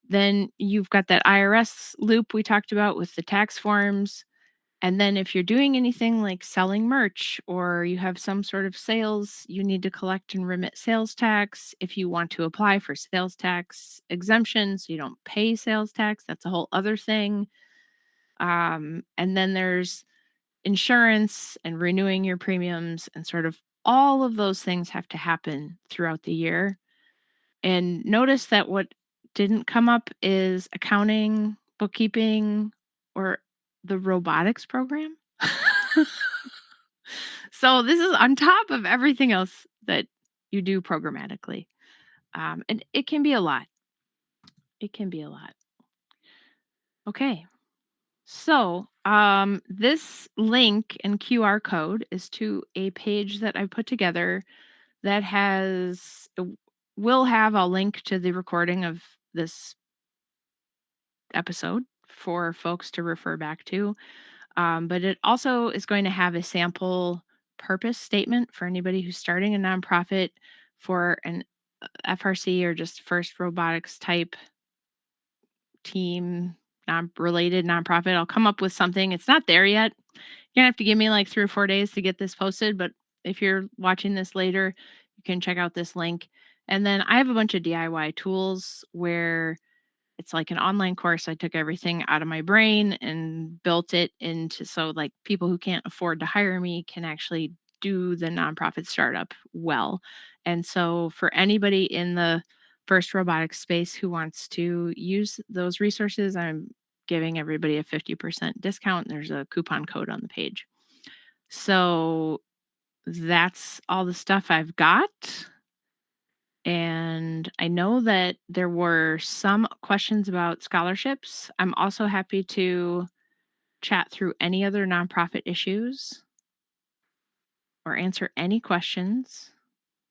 Then you've got that IRS loop we talked about with the tax forms. And then if you're doing anything like selling merch or you have some sort of sales, you need to collect and remit sales tax. If you want to apply for sales tax exemption so you don't pay sales tax, that's a whole other thing. And then there's insurance and renewing your premiums and sort of all of those things have to happen throughout the year. And notice that what didn't come up is accounting, bookkeeping, or the robotics program. So this is on top of everything else that you do programmatically. And it can be a lot. It can be a lot. Okay. So this link and QR code is to a page that I put together that will have a link to the recording of this episode for folks to refer back to. But it also is going to have a sample purpose statement for anybody who's starting a nonprofit for an FRC or just FIRST robotics type team, related nonprofit. I'll come up with something. It's not there yet. You're going to have to give me like 3 or 4 days to get this posted. But if you're watching this later, you can check out this link. And then I have a bunch of DIY tools where it's like an online course. I took everything out of my brain and built it into so like people who can't afford to hire me can actually do the nonprofit startup well. And so for anybody in the FIRST robotics space who wants to use those resources, I'm giving everybody a 50% discount. There's a coupon code on the page. So that's all the stuff I've got. And I know that there were some questions about scholarships. I'm also happy to chat through any other nonprofit issues or answer any questions.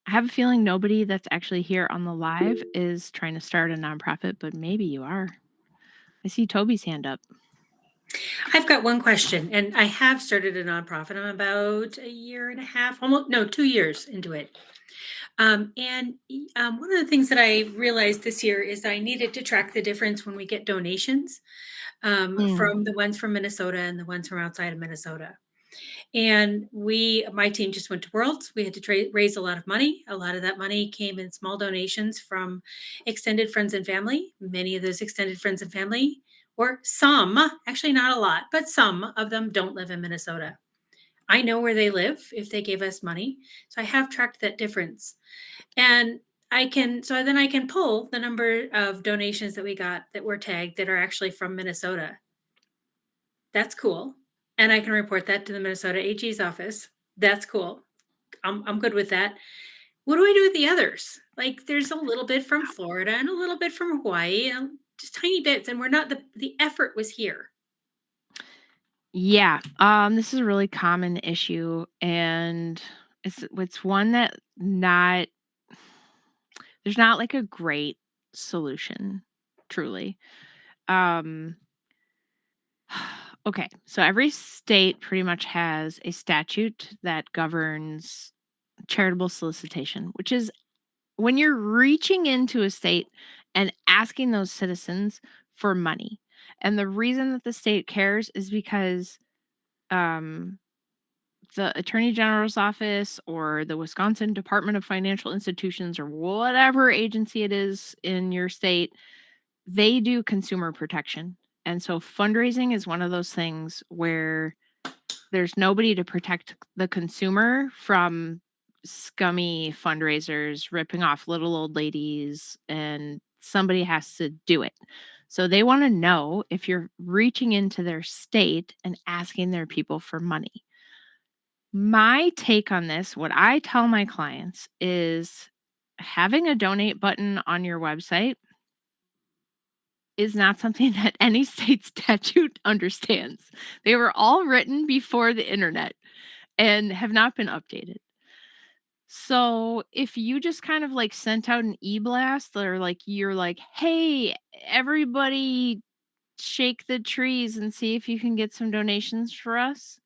I have a feeling nobody that's actually here on the live is trying to start a nonprofit, but maybe you are. I see Toby's hand up. I've got one question, and I have started a nonprofit. I'm about 1.5 years, 2 years into it. One of the things that I realized this year is I needed to track the difference when we get donations Mm. from the ones from Minnesota and the ones from outside of Minnesota. And my team just went to Worlds. We had to raise a lot of money. A lot of that money came in small donations from extended friends and family. Many of those extended friends and family, or some, actually not a lot, but some of them don't live in Minnesota. I know where they live if they gave us money. So I have tracked that difference. And then I can pull the number of donations that we got that were tagged that are actually from Minnesota. That's cool. And I can report that to the Minnesota AG's office. That's cool. I'm good with that. What do I do with the others? Like there's a little bit from Florida and a little bit from Hawaii, and just tiny bits. And we're not the effort was here. Yeah, this is a really common issue, and it's one that not there's not like a great solution, truly. Um, okay, so every state pretty much has a statute that governs charitable solicitation, which is when you're reaching into a state and asking those citizens for money. And the reason that the state cares is because um, the Attorney General's office or the Wisconsin Department of Financial Institutions or whatever agency it is in your state, they do consumer protection. And so fundraising is one of those things where there's nobody to protect the consumer from scummy fundraisers ripping off little old ladies, and somebody has to do it. So they want to know if you're reaching into their state and asking their people for money. My take on this, what I tell my clients is having a donate button on your website is not something that any state statute understands. They were all written before the internet and have not been updated. So if you just kind of like sent out an e-blast or like you're like, hey, everybody shake the trees and see if you can get some donations for us,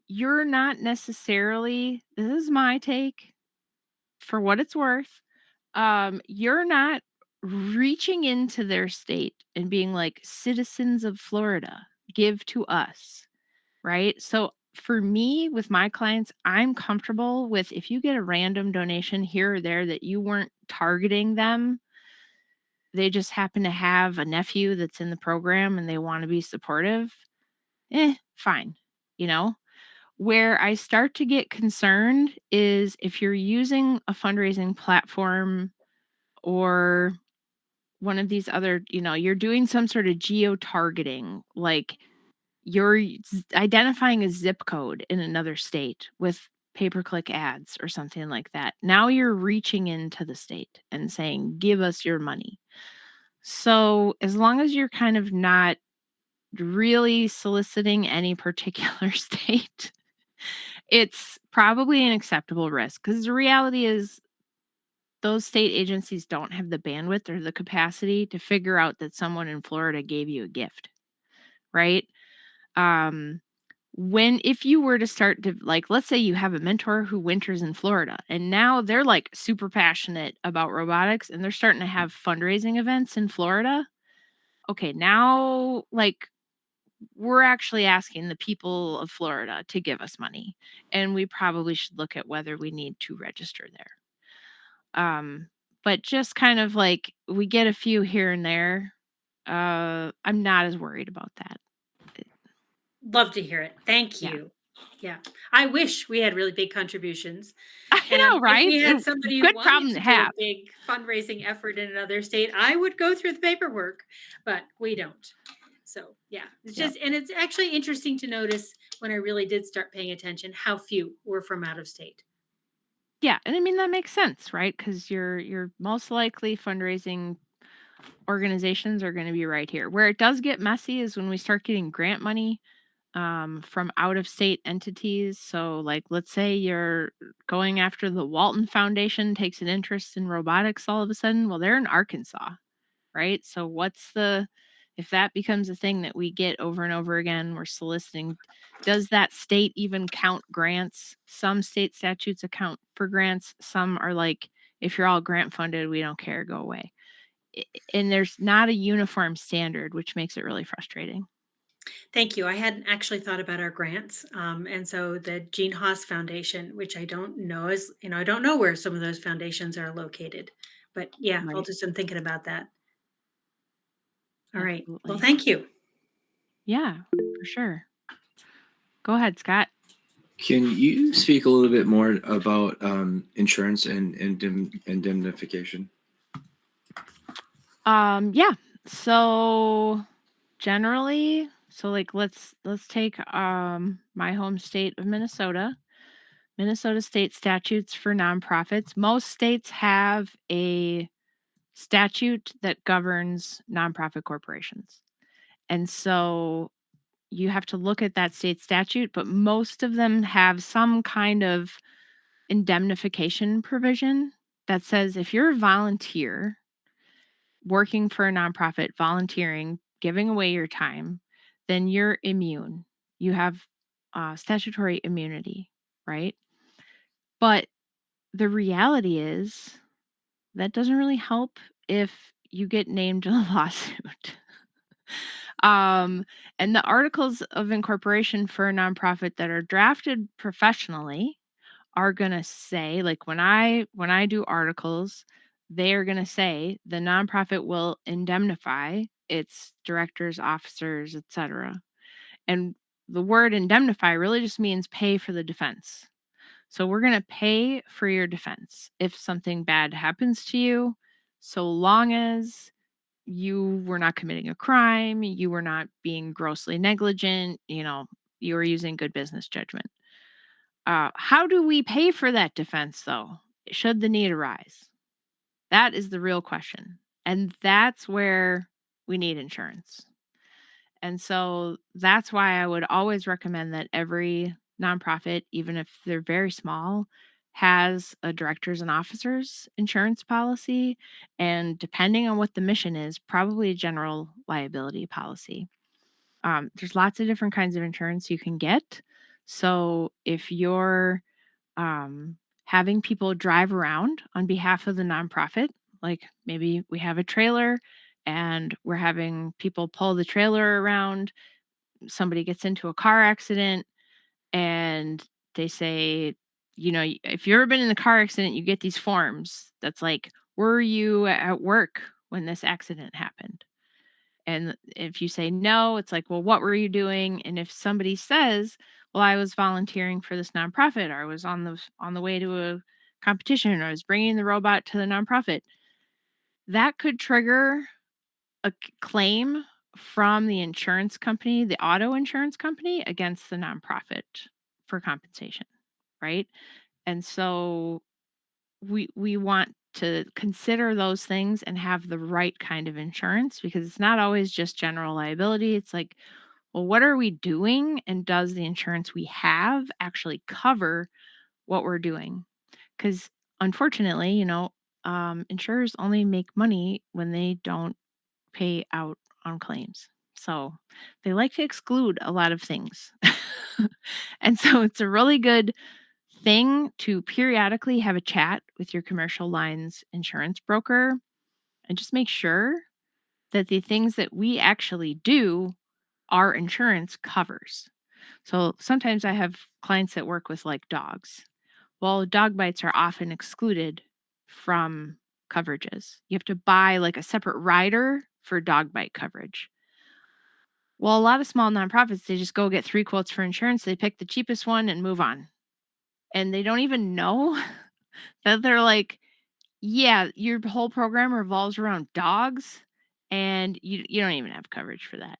you're not necessarily, this is my take for what it's worth, you're not reaching into their state and being like, citizens of Florida, give to us, right? So for me, with my clients, I'm comfortable with if you get a random donation here or there that you weren't targeting them, they just happen to have a nephew that's in the program and they want to be supportive, fine, you know? Where I start to get concerned is if you're using a fundraising platform or one of these other, you're doing some sort of geo targeting, like you're identifying a zip code in another state with pay-per-click ads or something like that. Now you're reaching into the state and saying, give us your money. So as long as you're kind of not really soliciting any particular state, it's probably an acceptable risk because the reality is those state agencies don't have the bandwidth or the capacity to figure out that someone in Florida gave you a gift, right? Um, if you were to start to, like, let's say you have a mentor who winters in Florida and now they're like super passionate about robotics and they're starting to have fundraising events in Florida. Okay, now like we're actually asking the people of Florida to give us money, and we probably should look at whether we need to register there. But just kind of like we get a few here and there. I'm not as worried about that. Love to hear it. Thank Yeah. you. Yeah. I wish we had really big contributions. I know, If right? we had somebody who Good wanted problem to to do a have. big fundraising effort in another state, I would go through the paperwork, but we don't. So yeah, it's Yep. just, and it's actually interesting to notice when I really did start paying attention, how few were from out of state. Yeah, and I mean that makes sense, right? Because you're most likely fundraising organizations are going to be right here. Where it does get messy is when we start getting grant money from out of state entities. So, like, let's say you're going after the Walton Foundation takes an interest in robotics all of a sudden. Well, they're in Arkansas, right? So, what's the if that becomes a thing that we get over and over again, we're soliciting, does that state even count grants? Some state statutes account for grants. Some are like, if you're all grant funded, we don't care, go away. And there's not a uniform standard, which makes it really frustrating. Thank you. I hadn't actually thought about our grants. And so the Gene Haas Foundation, which I don't know is, I don't know where some of those foundations are located. But yeah, I'll Right. do some thinking about that. All right. Well, Absolutely. thank you. Yeah, for sure. Go ahead, Scott. Can you speak a little bit more about insurance and indemnification? Yeah. So generally, like let's take my home state of Minnesota. Minnesota state statutes for nonprofits. Most states have a statute that governs nonprofit corporations. And so you have to look at that state statute, but most of them have some kind of indemnification provision that says if you're a volunteer working for a nonprofit, volunteering, giving away your time, then you're immune. You have statutory immunity, right? But the reality is that doesn't really help if you get named in a lawsuit. And the articles of incorporation for a nonprofit that are drafted professionally are going to say, like when I do articles, they are going to say the nonprofit will indemnify its directors, officers, etc. And the word indemnify really just means pay for the defense. So we're going to pay for your defense if something bad happens to you, so long as you were not committing a crime, you were not being grossly negligent, you were using good business judgment. How do we pay for that defense, though, should the need arise? That is the real question. And that's where we need insurance. And so that's why I would always recommend that every nonprofit, even if they're very small, has a directors and officers insurance policy. And depending on what the mission is, probably a general liability policy. There's lots of different kinds of insurance you can get. So if you're having people drive around on behalf of the nonprofit, like maybe we have a trailer and we're having people pull the trailer around, somebody gets into a car accident and they say, if you've ever been in a car accident, you get these forms that's like, were you at work when this accident happened? And if you say no, it's like, well, what were you doing? And if somebody says, well, I was volunteering for this nonprofit, or I was on the way to a competition, or I was bringing the robot to the nonprofit, that could trigger a claim from the insurance company, the auto insurance company, against the nonprofit for compensation, right? And so we want to consider those things and have the right kind of insurance, because it's not always just general liability. It's like, well, what are we doing? And does the insurance we have actually cover what we're doing? Because unfortunately, insurers only make money when they don't pay out on claims. So they like to exclude a lot of things. And so it's a really good thing to periodically have a chat with your commercial lines insurance broker and just make sure that the things that we actually do, our insurance covers. So sometimes I have clients that work with like dogs. Well, dog bites are often excluded from coverages. You have to buy like a separate rider for dog bite coverage. Well, a lot of small nonprofits, they just go get 3 quotes for insurance. They pick the cheapest one and move on. And they don't even know that they're like, yeah, your whole program revolves around dogs and you don't even have coverage for that.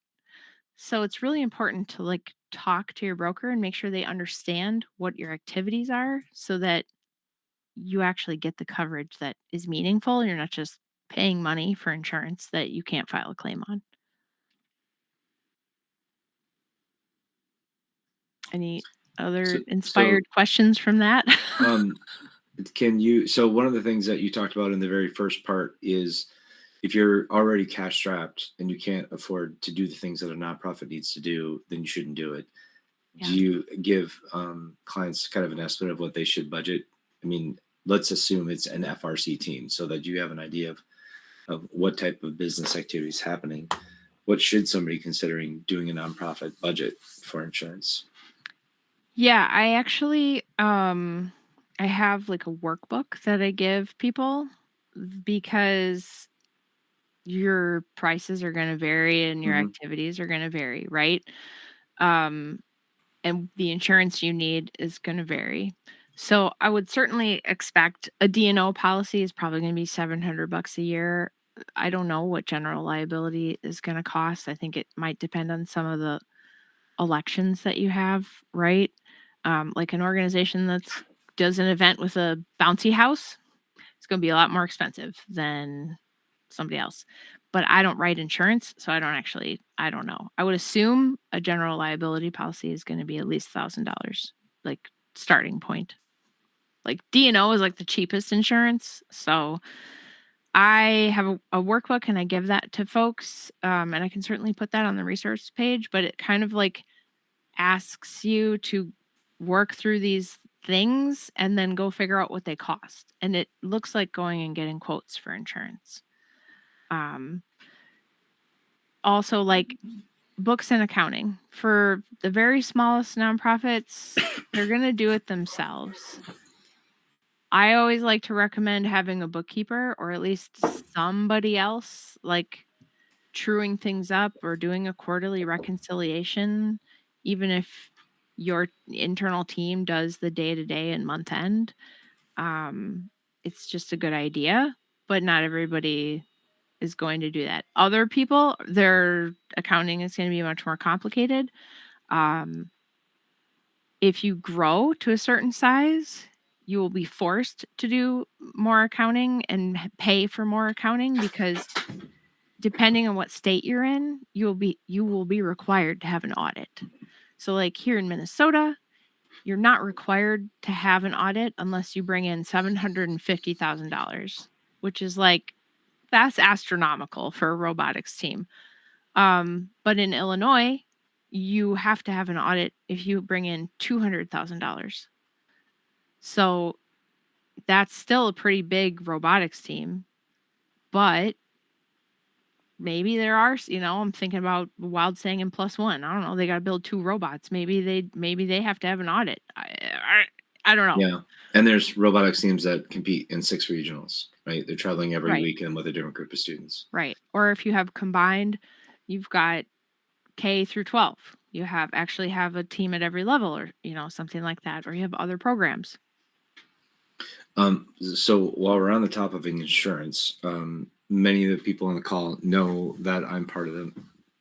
So it's really important to like talk to your broker and make sure they understand what your activities are so that you actually get the coverage that is meaningful and you're not just paying money for insurance that you can't file a claim on. Any other inspired questions from that? Can you, so one of the things that you talked about in the very first part is if you're already cash strapped and you can't afford to do the things that a nonprofit needs to do, then you shouldn't do it. Yeah. Do you give clients kind of an estimate of what they should budget? I mean, let's assume it's an FRC team so that you have an idea of what type of business activity is happening. What should somebody considering doing a nonprofit budget for insurance? Yeah, I actually I have like a workbook that I give people because your prices are going to vary and your Mhm. activities are going to vary, right? Um and the insurance you need is going to vary. So I would certainly expect a D&O policy is probably going to be $700 a year. I don't know what general liability is going to cost. I think it might depend on some of the elections that you have, right? Like an organization that's does an event with a bouncy house, it's going to be a lot more expensive than somebody else. But I don't write insurance, so I don't know. I would assume a general liability policy is going to be at least $1,000, like starting point. Like D&O is like the cheapest insurance, so I have a workbook and I give that to folks, and I can certainly put that on the resource page. But it kind of like asks you to work through these things and then go figure out what they cost. And it looks like going and getting quotes for insurance. Also, like books and accounting for the very smallest nonprofits, they're going to do it themselves. I always like to recommend having a bookkeeper or at least somebody else like truing things up or doing a quarterly reconciliation, even if your internal team does the day to day and month end. It's just a good idea, but not everybody is going to do that. Other people, their accounting is going to be much more complicated. If you grow to a certain size, you will be forced to do more accounting and pay for more accounting because depending on what state you're in, you will be required to have an audit. So like here in Minnesota, you're not required to have an audit unless you bring in $750,000, which is like that's astronomical for a robotics team. But in Illinois, you have to have an audit if you bring in $200,000. So that's still a pretty big robotics team, but maybe there are, I'm thinking about Wild Saying and Plus One. I don't know. They got to build 2 robots. Maybe they have to have an audit. I don't know. Yeah. And there's robotics teams that compete in 6 regionals, right? They're traveling every Right. weekend with a different group of students. Right. Or if you have combined, you've got K through 12. You have a team at every level or, something like that, or you have other programs. So while we're on the top of insurance, many of the people on the call know that I'm part of the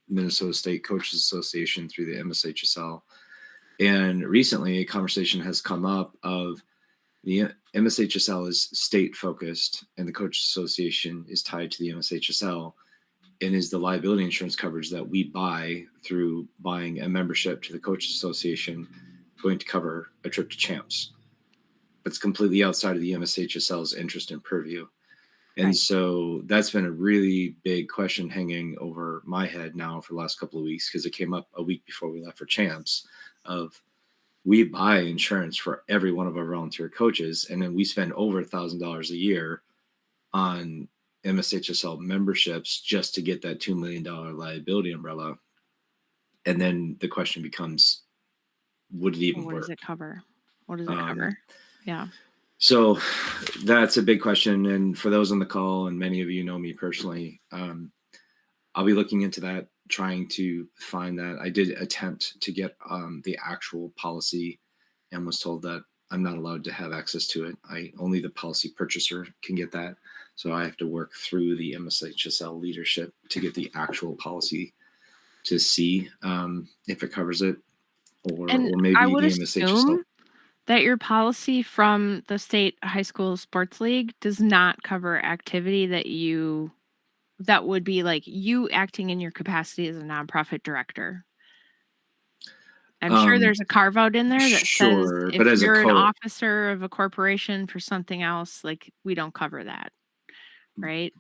Minnesota State Coaches Association through the MSHSL. And recently a conversation has come up of the MSHSL is state focused and the Coaches Association is tied to the MSHSL, and is the liability insurance coverage that we buy through buying a membership to the Coaches Association going to cover a trip to champs. That's completely outside of the MSHSL's interest and purview. And Right. so that's been a really big question hanging over my head now for the last couple of weeks, because it came up a week before we left for champs of we buy insurance for every one of our volunteer coaches. And then we spend over $1,000 a year on MSHSL memberships just to get that $2 million liability umbrella. And then the question becomes, would it even What work? does it cover? What does it cover? Yeah. So that's a big question. And for those on the call, and many of you know me personally, I'll be looking into that, trying to find that. I did attempt to get the actual policy and was told that I'm not allowed to have access to it. Only the policy purchaser can get that. So I have to work through the MSHSL leadership to get the actual policy to see if it covers it, or maybe I would the MSHSL. assume that your policy from the state high school sports league does not cover activity that would be like you acting in your capacity as a nonprofit director. I'm sure there's a carve out in there that Sure, says but if as a you're an officer of a corporation for something else, like we don't cover that. Right.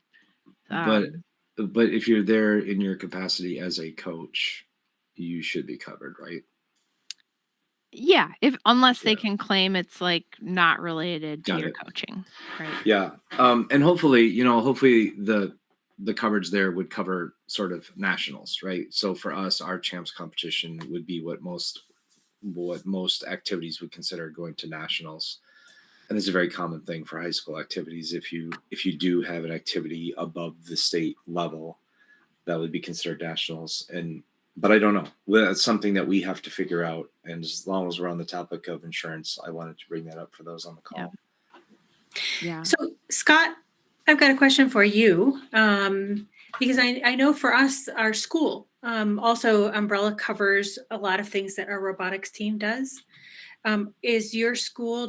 But if you're there in your capacity as a coach, you should be covered, right? Yeah, unless they Yeah. can claim it's like not related to Got your it. coaching, right? Yeah. And hopefully the coverage there would cover sort of nationals, right? So for us, our champs competition would be what most activities would consider going to nationals. And it's a very common thing for high school activities. If you do have an activity above the state level, that would be considered nationals. But I don't know. Well, that's something that we have to figure out. And as long as we're on the topic of insurance, I wanted to bring that up for those on the call. Yeah. So, Scott, I've got a question for you, because I know for us, our school also umbrella covers a lot of things that our robotics team does. Does your school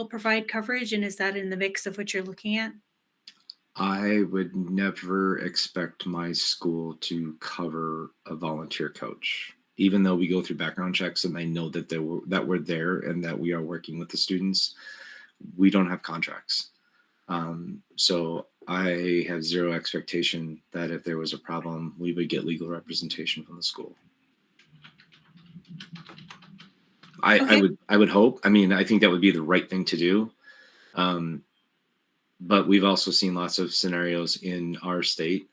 provide coverage, and is that in the mix of what you're looking at? I would never expect my school to cover a volunteer coach, even though we go through background checks and I know that we're there and that we are working with the students. We don't have contracts. So I have zero expectation that if there was a problem, we would get legal representation from the school. Okay. I would hope. I mean, I think that would be the right thing to do. But we've also seen lots of scenarios in our state.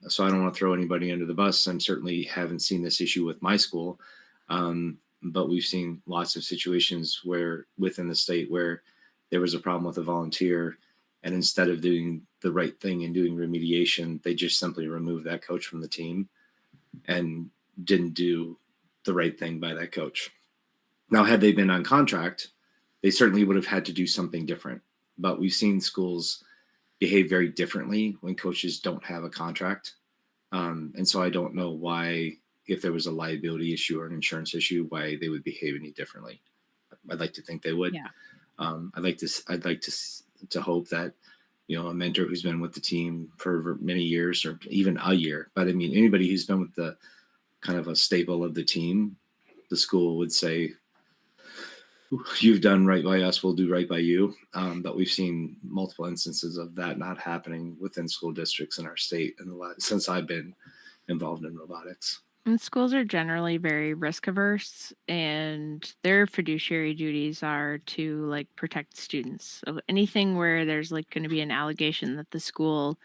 So I don't want to throw anybody under the bus. I certainly haven't seen this issue with my school. But we've seen lots of situations where within the state where there was a problem with a volunteer, and instead of doing the right thing and doing remediation, they just simply removed that coach from the team and didn't do the right thing by that coach. Now, had they been on contract, they certainly would have had to do something different. But we've seen schools behave very differently when coaches don't have a contract. And so I don't know why, if there was a liability issue or an insurance issue, why they would behave any differently. I'd like to think they would. Yeah. I'd like to hope that, a mentor who's been with the team for many years or even a year, but I mean, anybody who's been with the kind of a staple of the team, the school would say, you've done right by us, we'll do right by you. But we've seen multiple instances of that not happening within school districts in our state since I've been involved in robotics. And schools are generally very risk averse, and their fiduciary duties are to like protect students. So anything where there's like going to be an allegation that the school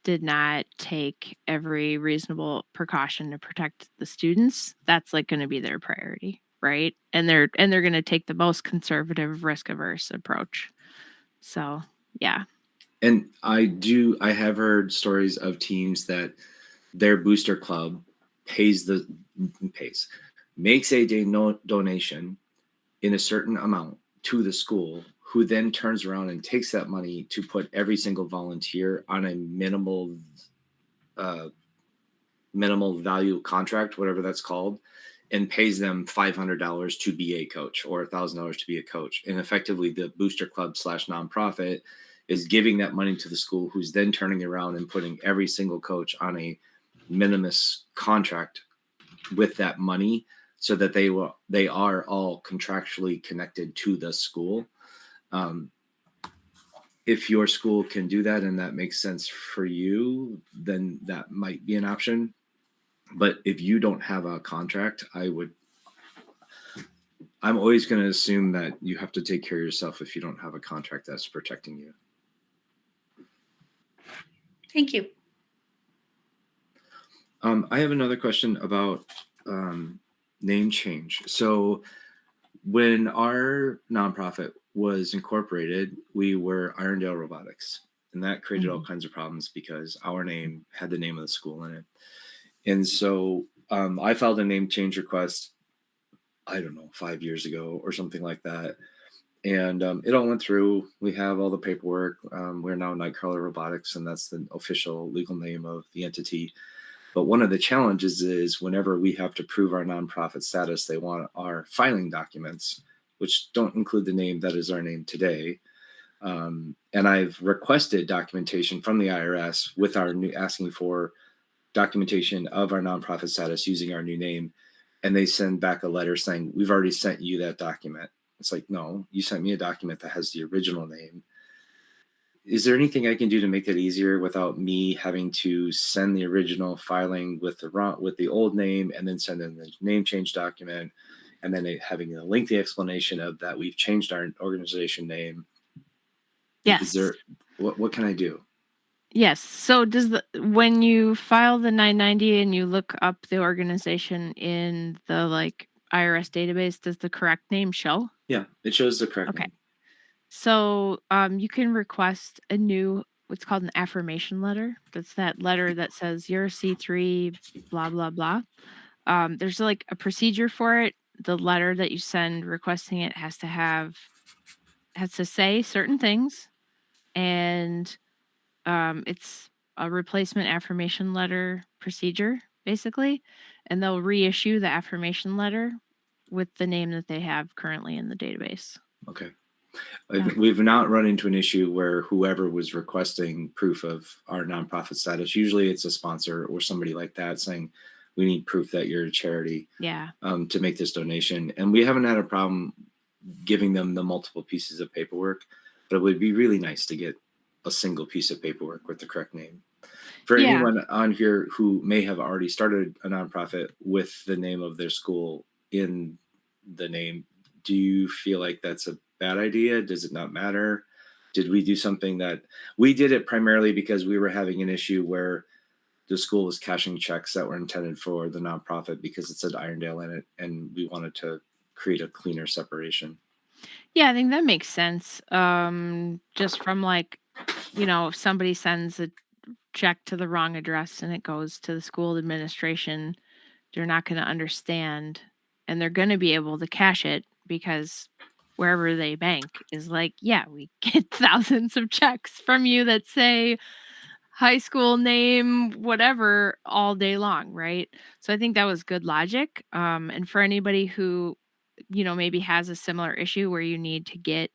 did not take every reasonable precaution to protect the students, that's like going to be their priority, right? And they're going to take the most conservative, risk averse approach. So, yeah. And I have heard stories of teams that their booster club makes a donation in a certain amount to the school, who then turns around and takes that money to put every single volunteer on a minimal value contract, whatever that's called, and pays them $500 to be a coach or $1,000 to be a coach. And effectively the booster club / nonprofit is giving that money to the school, who's then turning around and putting every single coach on a minimus contract with that money, so that they are all contractually connected to the school. If your school can do that and that makes sense for you, then that might be an option. But if you don't have a contract, I'm always going to assume that you have to take care of yourself if you don't have a contract that's protecting you. Thank you. I have another question about name change. So when our nonprofit was incorporated, we were Irondale Robotics, and that created all kinds of problems because our name had the name of the school in it. And so I filed a name change request, I don't know, 5 years ago or something like that. And it all went through. We have all the paperwork. We're now Nightcrawler Robotics, and that's the official legal name of the entity. But one of the challenges is whenever we have to prove our nonprofit status, they want our filing documents, which don't include the name that is our name today. And I've requested documentation from the IRS with our asking for documentation of our nonprofit status using our new name. And they send back a letter saying, we've already sent you that document. It's like, no, you sent me a document that has the original name. is there anything I can do to make that easier without me having to send the original filing with the old name and then send in the name change document and then having a lengthy explanation of that we've changed our organization name? Yes. Is there what can I do? Yes. So when you file the 990 and you look up the organization in the like IRS database, does the correct name show? Yeah, it shows the correct Okay. name. So you can request a new, what's called an affirmation letter. That's that letter that says you're C3, blah, blah, blah. There's like a procedure for it. The letter that you send requesting it has to say certain things. And it's a replacement affirmation letter procedure, basically. And they'll reissue the affirmation letter with the name that they have currently in the database. Okay. Yeah. We've not run into an issue where whoever was requesting proof of our nonprofit status, usually it's a sponsor or somebody like that saying, we need proof that you're a charity Yeah. to make this donation. And we haven't had a problem giving them the multiple pieces of paperwork, but it would be really nice to get a single piece of paperwork with the correct name. For Yeah. anyone on here who may have already started a nonprofit with the name of their school in the name, do you feel like that's a bad idea? Does it not matter? Did we do something that we did it primarily because we were having an issue where the school was cashing checks that were intended for the nonprofit because it said Irondale in it, and we wanted to create a cleaner separation. Yeah, I think that makes sense. Just from like, if somebody sends a check to the wrong address and it goes to the school administration, they're not going to understand, and they're going to be able to cash it because wherever they bank is like, yeah, we get thousands of checks from you that say high school name, whatever, all day long, right? So I think that was good logic. And for anybody who, maybe has a similar issue where you need to get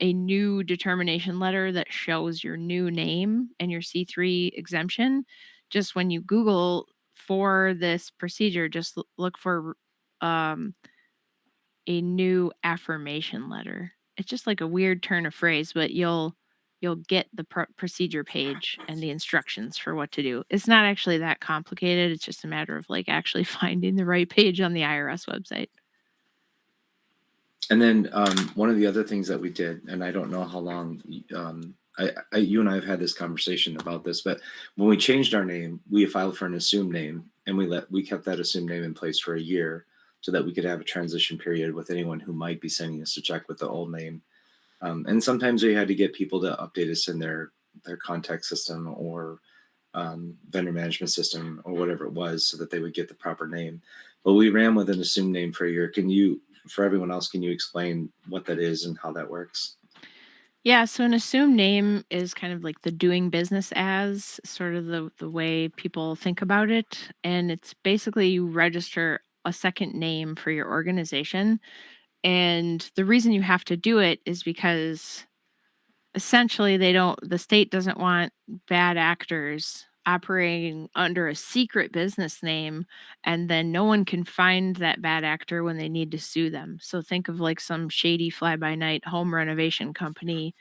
a new determination letter that shows your new name and your C3 exemption, just when you Google for this procedure, just look for a new affirmation letter. It's just like a weird turn of phrase, but you'll get the procedure page and the instructions for what to do. It's not actually that complicated. It's just a matter of like actually finding the right page on the IRS website. And then one of the other things that we did, and I don't know how long you and I have had this conversation about this, but when we changed our name, we filed for an assumed name, and we kept that assumed name in place for a year so that we could have a transition period with anyone who might be sending us a check with the old name. And sometimes we had to get people to update us in their contact system or vendor management system or whatever it was so that they would get the proper name. But we ran with an assumed name for a year. For everyone else, can you explain what that is and how that works? Yeah, so an assumed name is kind of like the doing business as sort of the way people think about it. And it's basically you register a second name for your organization. And the reason you have to do it is because essentially the state doesn't want bad actors operating under a secret business name, and then no one can find that bad actor when they need to sue them. So think of like some shady fly-by-night home renovation company.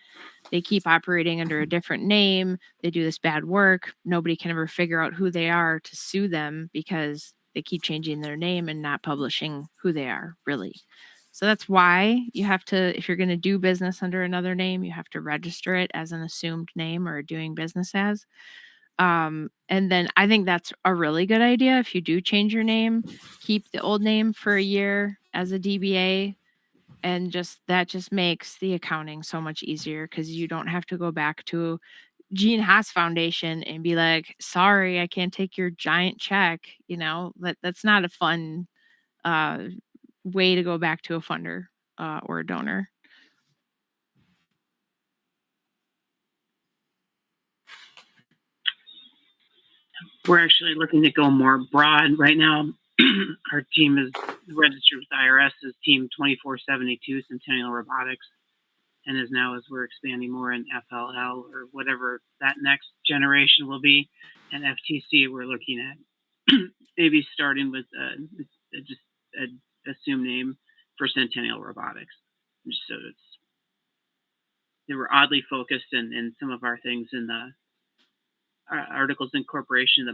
They keep operating under a different name. They do this bad work. Nobody can ever figure out who they are to sue them because they keep changing their name and not publishing who they are, really. So that's why you have to, if you're going to do business under another name, you have to register it as an assumed name or doing business as. And then I think that's a really good idea. If you do change your name, keep the old name for a year as a DBA. And that just makes the accounting so much easier because you don't have to go back to Gene Haas Foundation and be like, sorry, I can't take your giant check. That's not a fun way to go back to a funder or a donor. We're actually looking to go more broad right now. Our team is registered with IRS as Team 2472 Centennial Robotics, and as we're expanding more in FLL or whatever that next generation will be, and FTC, we're looking at maybe starting with just an assumed name for Centennial Robotics, just so it's they were oddly focused in some of our things in the articles of incorporation, the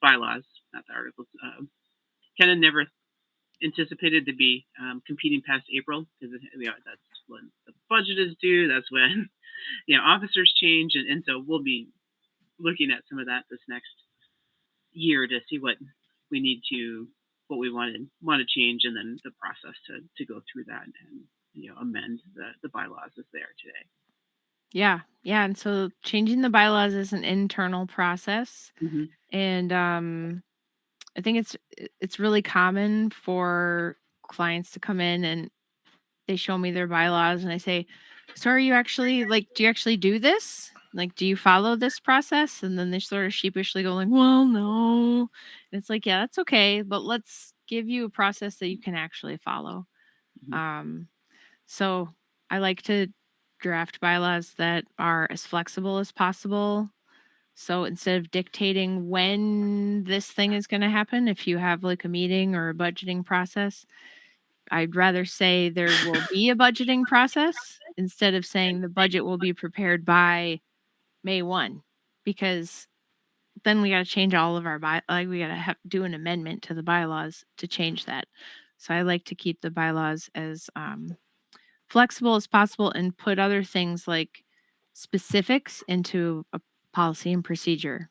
bylaws, not the articles. Kind of never anticipated to be competing past April because that's when the budget is due. That's when officers change, and so we'll be looking at some of that this next year to see what we need to, what we want to change, and then the process to go through that and amend the bylaws is there today. Yeah. Yeah. And so changing the bylaws is an internal process. Mm-hmm. And I think it's really common for clients to come in and they show me their bylaws and I say, so are you actually do you actually do this? Like, do you follow this process? And then they sort of sheepishly go like, well, no. And it's like, yeah, that's okay. But let's give you a process that you can actually follow. Mm-hmm. So I like to draft bylaws that are as flexible as possible. So instead of dictating when this thing is going to happen, if you have like a meeting or a budgeting process, I'd rather say there will be a budgeting process instead of saying the budget will be prepared by May 1, because then we got to change all of our we got to do an amendment to the bylaws to change that. So I like to keep the bylaws as flexible as possible and put other things like specifics into a policy and procedure,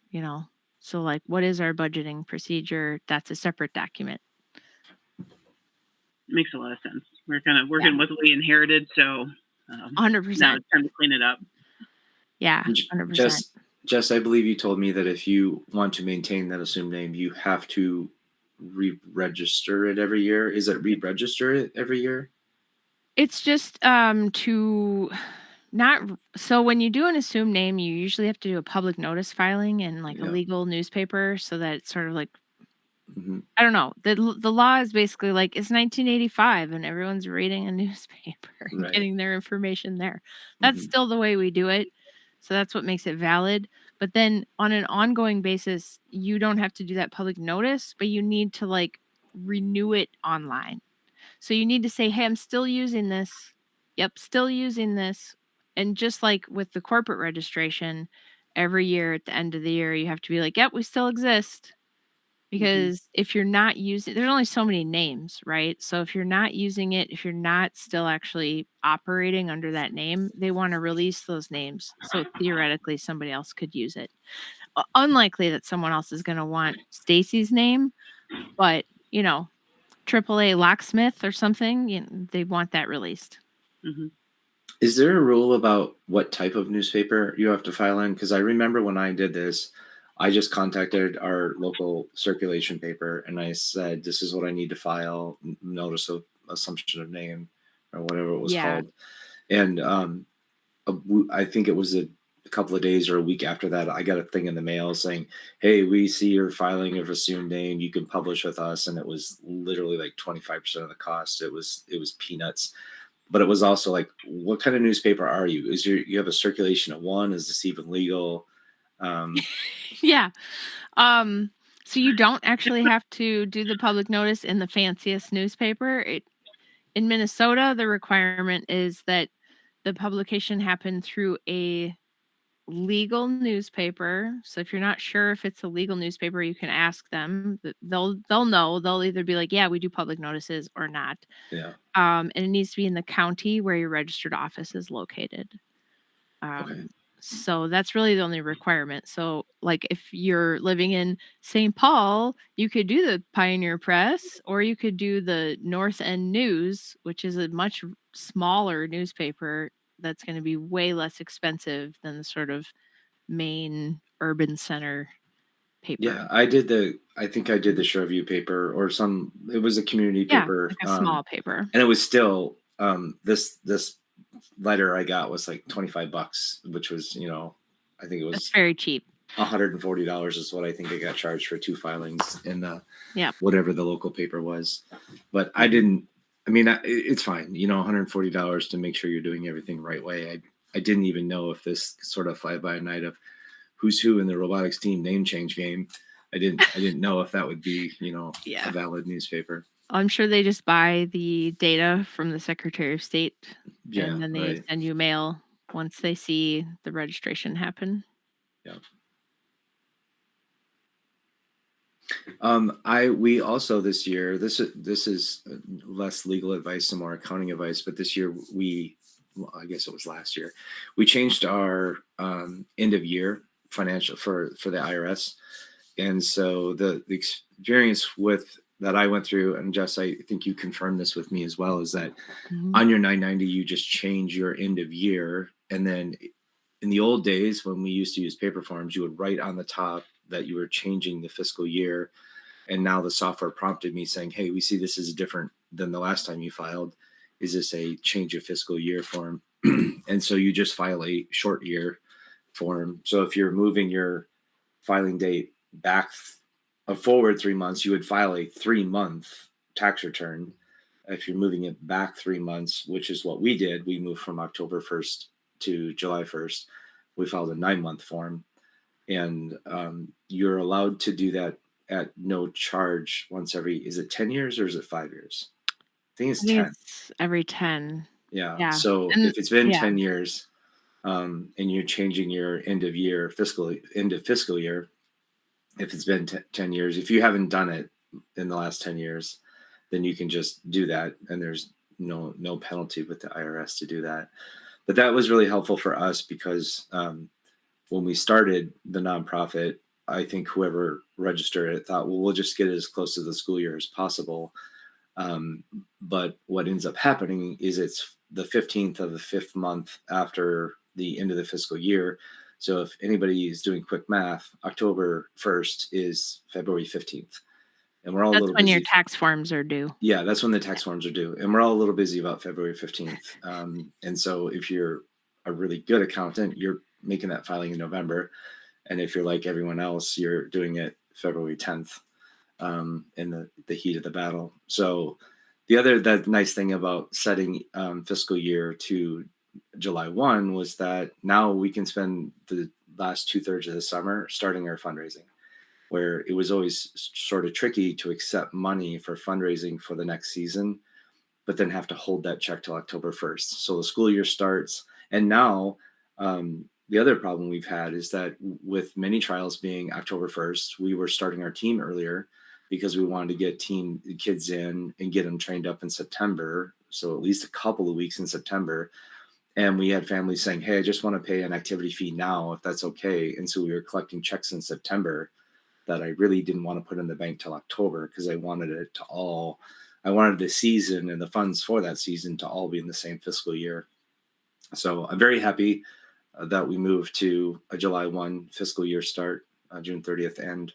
So like, what is our budgeting procedure? That's a separate document. Makes a lot of sense. We're kind of working with what we inherited, so 100%. now it's time to clean it up. Yeah, 100%. Jess, I believe you told me that if you want to maintain that assumed name, you have to re-register it every year. Is it re-register it every year? It's just to not. So when you do an assumed name, you usually have to do a public notice filing in like a legal newspaper, so that it's sort of like, I don't know. The law is basically like it's 1985 and everyone's reading a newspaper and getting their information there. That's still the way we do it. So that's what makes it valid. But then on an ongoing basis, you don't have to do that public notice, but you need to like renew it online. So you need to say, hey, I'm still using this. Yep, still using this. And just like with the corporate registration, every year at the end of the year, you have to be like, yep, we still exist. Because if you're not using, there's only so many names, right? So if you're not using it, if you're not still actually operating under that name, they want to release those names. So theoretically, somebody else could use it. Unlikely that someone else is going to want Stacy's name, but AAA locksmith or something, they want that released. Mm-hmm. Is there a rule about what type of newspaper you have to file in? Because I remember when I did this, I just contacted our local circulation paper and I said, this is what I need to file, notice of assumption of name or whatever it was called. And I think it was a couple of days or a week after that, I got a thing in the mail saying, hey, we see your filing of assumed name, you can publish with us. And it was literally like 25% of the cost. It was peanuts. But it was also like, what kind of newspaper are you? You have a circulation of one? Is this even legal? Yeah. So you don't actually have to do the public notice in the fanciest newspaper. In Minnesota, the requirement is that the publication happen through a legal newspaper. So if you're not sure if it's a legal newspaper, you can ask them. They'll know. They'll either be like, yeah, we do public notices or not. Yeah. And it needs to be in the county where your registered office is located. Okay. So that's really the only requirement. So like if you're living in St. Paul, you could do the Pioneer Press or you could do the North End News, which is a much smaller newspaper that's going to be way less expensive than the sort of main urban center paper. Yeah, I think I did the Sherview paper or it was a community paper. Like a small paper. And it was still, this letter I got was like $25, which was, I think it was That's very cheap. $140 is what I think I got charged for 2 filings in whatever the local paper was. But it's fine, $140 to make sure you're doing everything the right way. I didn't even know if this sort of fly by night of who's who in the robotics team name change game. I didn't know if that would be, a valid newspaper. I'm sure they just buy the data from the Secretary of State and then they send you mail once they see the registration happen. We also this year, this is less legal advice and more accounting advice, but this year well, I guess it was last year, we changed our end of year financial for the IRS. And so the experience with that I went through, and Jess, I think you confirmed this with me as well, is that on your 990, you just change your end of year. And then in the old days, when we used to use paper forms, you would write on the top that you were changing the fiscal year. And now the software prompted me saying, hey, we see this is different than the last time you filed. Is this a change of fiscal year form? And so you just file a short year form. So if you're moving your filing date back forward 3 months, you would file a 3-month tax return. If you're moving it back 3 months, which is what we did, we moved from October 1st to July 1st. We filed a 9-month form. And you're allowed to do that at no charge once every, is it 10 years or is it 5 years? I think it's 10. It's every 10. Yeah. So if it's been 10 years and you're changing your end of fiscal year, if it's been 10 years, if you haven't done it in the last 10 years, then you can just do that. And there's no penalty with the IRS to do that. But that was really helpful for us because when we started the nonprofit, I think whoever registered it thought, well, we'll just get it as close to the school year as possible. But what ends up happening is it's the 15th of the 5th month after the end of the fiscal year. So if anybody is doing quick math, October 1st is February 15th. And we're all that's a little when busy. your tax forms are due. Yeah, that's when the tax forms are due. And we're all a little busy about February 15th. And so if you're a really good accountant, you're making that filing in November. And if you're like everyone else, you're doing it February 10th in the heat of the battle. So that nice thing about setting fiscal year to July 1 was that now we can spend the last 2/3 of the summer starting our fundraising, where it was always sort of tricky to accept money for fundraising for the next season, but then have to hold that check till October 1st. So the school year starts. And now the other problem we've had is that with many trials being October 1st, we were starting our team earlier because we wanted to get kids in and get them trained up in September. So at least a couple of weeks in September. And we had families saying, hey, I just want to pay an activity fee now, if that's okay. And so we were collecting checks in September that I really didn't want to put in the bank till October because I wanted the season and the funds for that season to all be in the same fiscal year. So I'm very happy that we moved to a July 1 fiscal year start, June 30th end.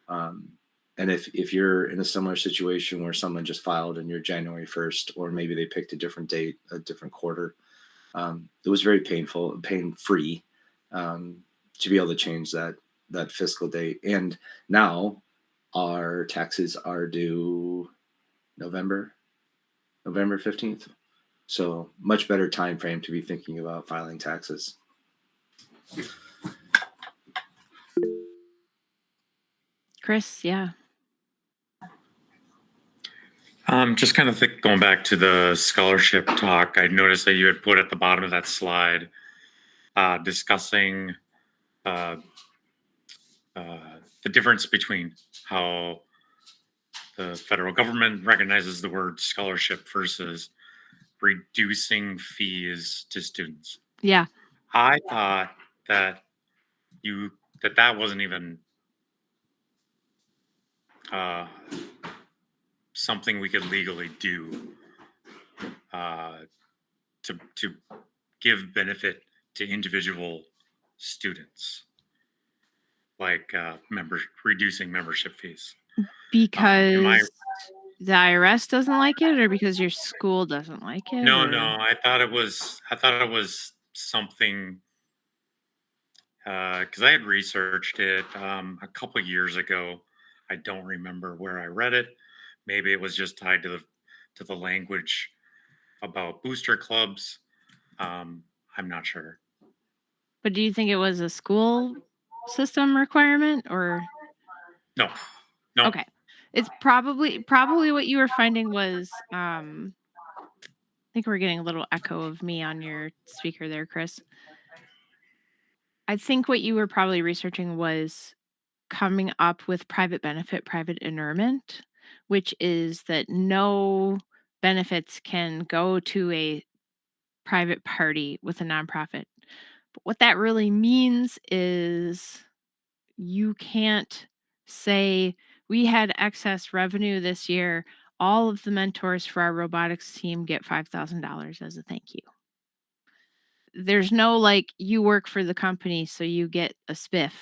And if you're in a similar situation where someone just filed and you're January 1st, or maybe they picked a different date, a different quarter, it was very pain-free to be able to change that fiscal date. And now our taxes are due November 15th. So much better time frame to be thinking about filing taxes. Chris, yeah. Just kind of going back to the scholarship talk, I noticed that you had put at the bottom of that slide discussing the difference between how the federal government recognizes the word scholarship versus reducing fees to students. Yeah. I thought that that wasn't even something we could legally do to give benefit to individual students, like reducing membership fees. Because the IRS doesn't like it, or because your school doesn't like it? No, I thought it was something because I had researched it a couple years ago. I don't remember where I read it. Maybe it was just tied to the language about booster clubs. I'm not sure. But do you think it was a school system requirement or? No. Okay. It's probably what you were finding was think we're getting a little echo of me on your speaker there, Chris. I think what you were probably researching was coming up with private benefit, private inurement, which is that no benefits can go to a private party with a nonprofit. But what that really means is you can't say, we had excess revenue this year. All of the mentors for our robotics team get $5,000 as a thank you. There's no like, you work for the company, so you get a spiff.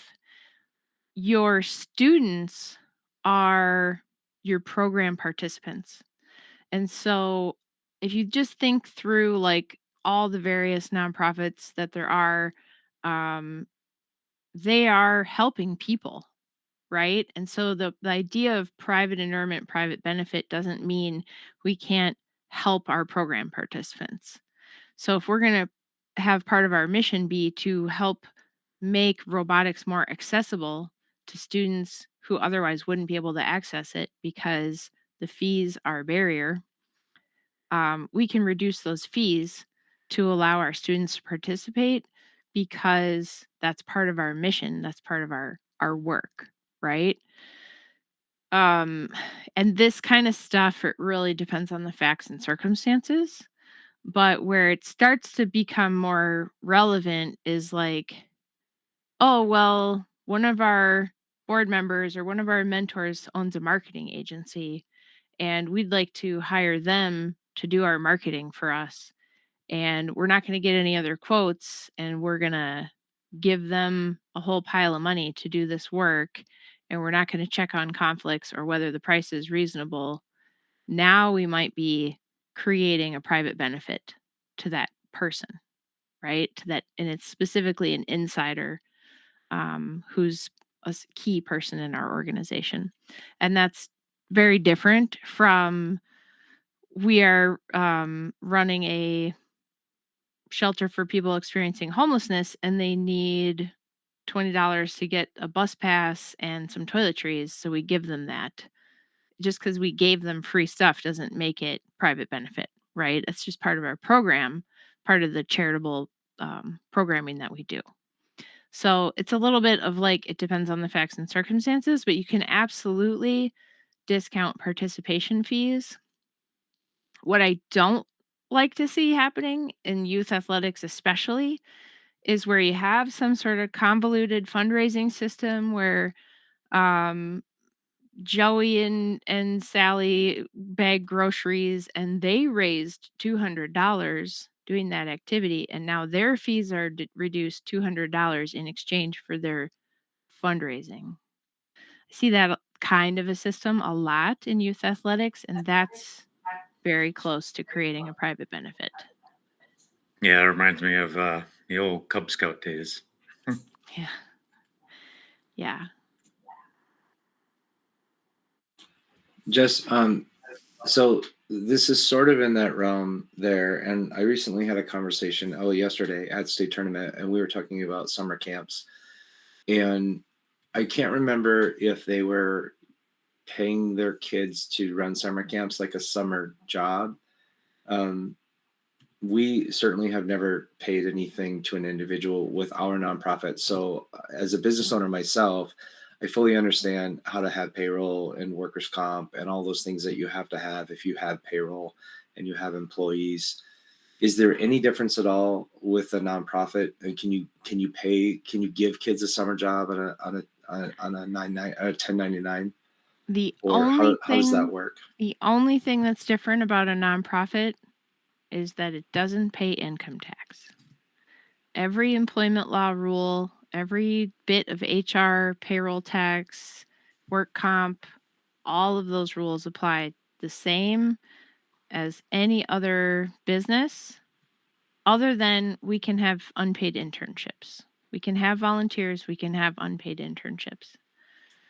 Your students are your program participants. And so if you just think through like all the various nonprofits that there are, they are helping people, right? And so the idea of private inurement, private benefit doesn't mean we can't help our program participants. So if we're going to have part of our mission be to help make robotics more accessible to students who otherwise wouldn't be able to access it because the fees are a barrier, we can reduce those fees to allow our students to participate because that's part of our mission. That's part of our work, right? And this kind of stuff, it really depends on the facts and circumstances. But where it starts to become more relevant is like, oh, well, one of our board members or one of our mentors owns a marketing agency, and we'd like to hire them to do our marketing for us. And we're not going to get any other quotes, and we're going to give them a whole pile of money to do this work. And we're not going to check on conflicts or whether the price is reasonable. Now we might be creating a private benefit to that person, right? To that, and it's specifically an insider who's a key person in our organization. And that's very different from, we are running a shelter for people experiencing homelessness and they need $20 to get a bus pass and some toiletries. So we give them that. Just because we gave them free stuff doesn't make it private benefit, right? It's just part of our program, part of the charitable programming that we do. So it's a little bit of like, it depends on the facts and circumstances, but you can absolutely discount participation fees. What I don't like to see happening in youth athletics, especially, is where you have some sort of convoluted fundraising system where Joey and Sally bag groceries and they raised $200 doing that activity, and now their fees are reduced $200 in exchange for their fundraising. I see that kind of a system a lot in youth athletics, and that's very close to creating a private benefit. Yeah, it reminds me of the old Cub Scout days. Yeah. Yeah. Just so this is sort of in that realm there, and I recently had a conversation yesterday at state tournament, and we were talking about summer camps, and I can't remember if they were paying their kids to run summer camps like a summer job. We certainly have never paid anything to an individual with our nonprofit. So as a business owner myself, I fully understand how to have payroll and workers' comp and all those things that you have to have if you have payroll and you have employees. Is there any difference at all with a nonprofit? And can you give kids a summer job on a 1099? How does that work? The only thing that's different about a nonprofit is that it doesn't pay income tax. Every employment law rule, every bit of HR, payroll tax, work comp, all of those rules apply the same as any other business, other than we can have unpaid internships. We can have volunteers, we can have unpaid internships.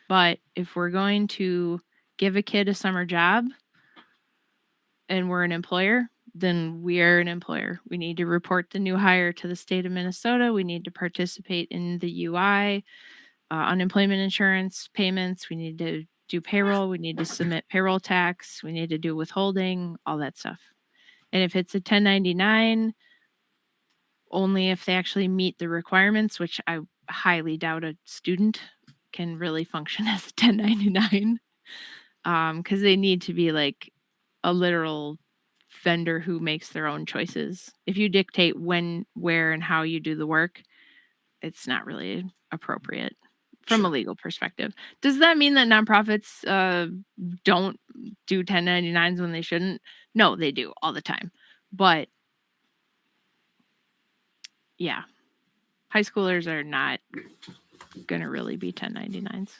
But if we're going to give a kid a summer job and we're an employer, then we are an employer. We need to report the new hire to the state of Minnesota. We need to participate in the UI, unemployment insurance payments. We need to do payroll. We need to submit payroll tax. We need to do withholding, all that stuff. And if it's a 1099, only if they actually meet the requirements, which I highly doubt a student can really function as a 1099. Because they need to be like a literal vendor who makes their own choices. If you dictate when, where, and how you do the work, it's not really appropriate from a legal perspective. Does that mean that nonprofits don't do 1099s when they shouldn't? No, they do all the time. But yeah, high schoolers are not going to really be 1099s.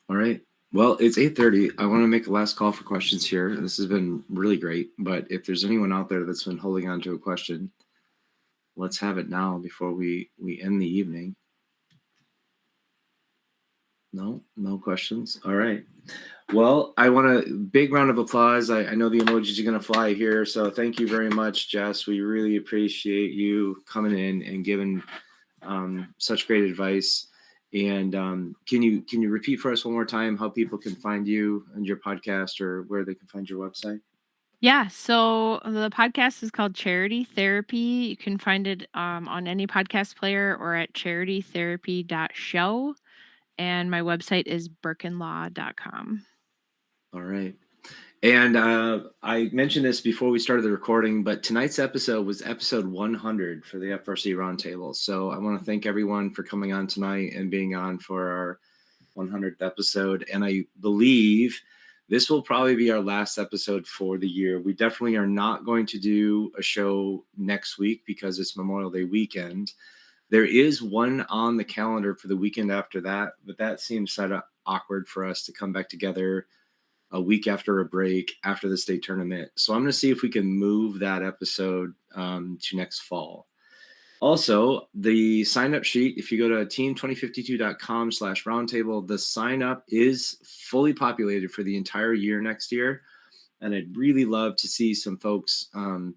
All right. Well, it's 8:30. I want to make a last call for questions here. This has been really great, but if there's anyone out there that's been holding on to a question, let's have it now before we end the evening. No questions. All right. Well, I want a big round of applause. I know the emojis are going to fly here, so thank you very much, Jess. We really appreciate you coming in and giving such great advice. And can you repeat for us one more time how people can find you and your podcast, or where they can find your website? Yeah, so the podcast is called Charity Therapy. You can find it on any podcast player or at charitytherapy.show. And my website is birkenlaw.com. All right. And I mentioned this before we started the recording, but tonight's episode was episode 100 for the FRC Roundtable. So I want to thank everyone for coming on tonight and being on for our 100th episode. And I believe this will probably be our last episode for the year. We definitely are not going to do a show next week because it's Memorial Day weekend. There is one on the calendar for the weekend after that, but that seems kind of awkward for us to come back together a week after a break after the state tournament. So I'm going to see if we can move that episode to next fall. Also, the sign-up sheet, if you go to team2052.com/roundtable, the sign-up is fully populated for the entire year next year. And I'd really love to see some folks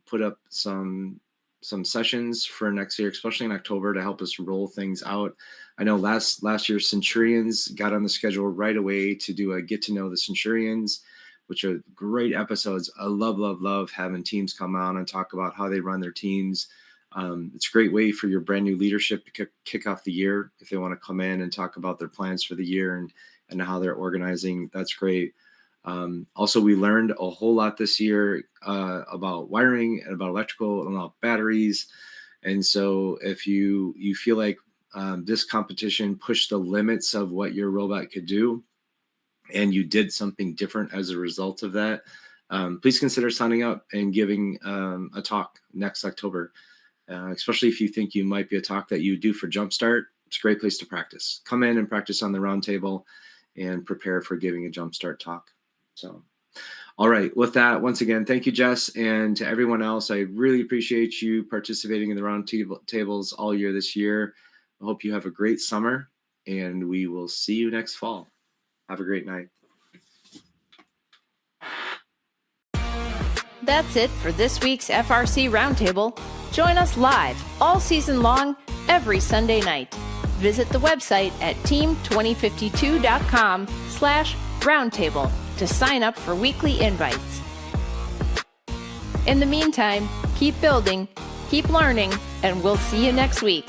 put up some sessions for next year, especially in October, to help us roll things out. I know last year Centurions got on the schedule right away to do a get to know the Centurions, which are great episodes. I love having teams come on and talk about how they run their teams. It's a great way for your brand new leadership to kick off the year. If they want to come in and talk about their plans for the year and how they're organizing, that's great. Also, we learned a whole lot this year about wiring and about electrical and about batteries. And so if you feel like this competition pushed the limits of what your robot could do, and you did something different as a result of that, please consider signing up and giving a talk next October, especially if you think you might be a talk that you do for Jumpstart. It's a great place to practice. Come in and practice on the roundtable and prepare for giving a Jumpstart talk. So, all right. With that, once again, thank you, Jess, and to everyone else. I really appreciate you participating in the roundtables all year this year. I hope you have a great summer, and we will see you next fall. Have a great night. That's it for this week's FRC Roundtable. Join us live all season long, every Sunday night. Visit the website at team2052.com/roundtable to sign up for weekly invites. In the meantime, keep building, keep learning, and we'll see you next week.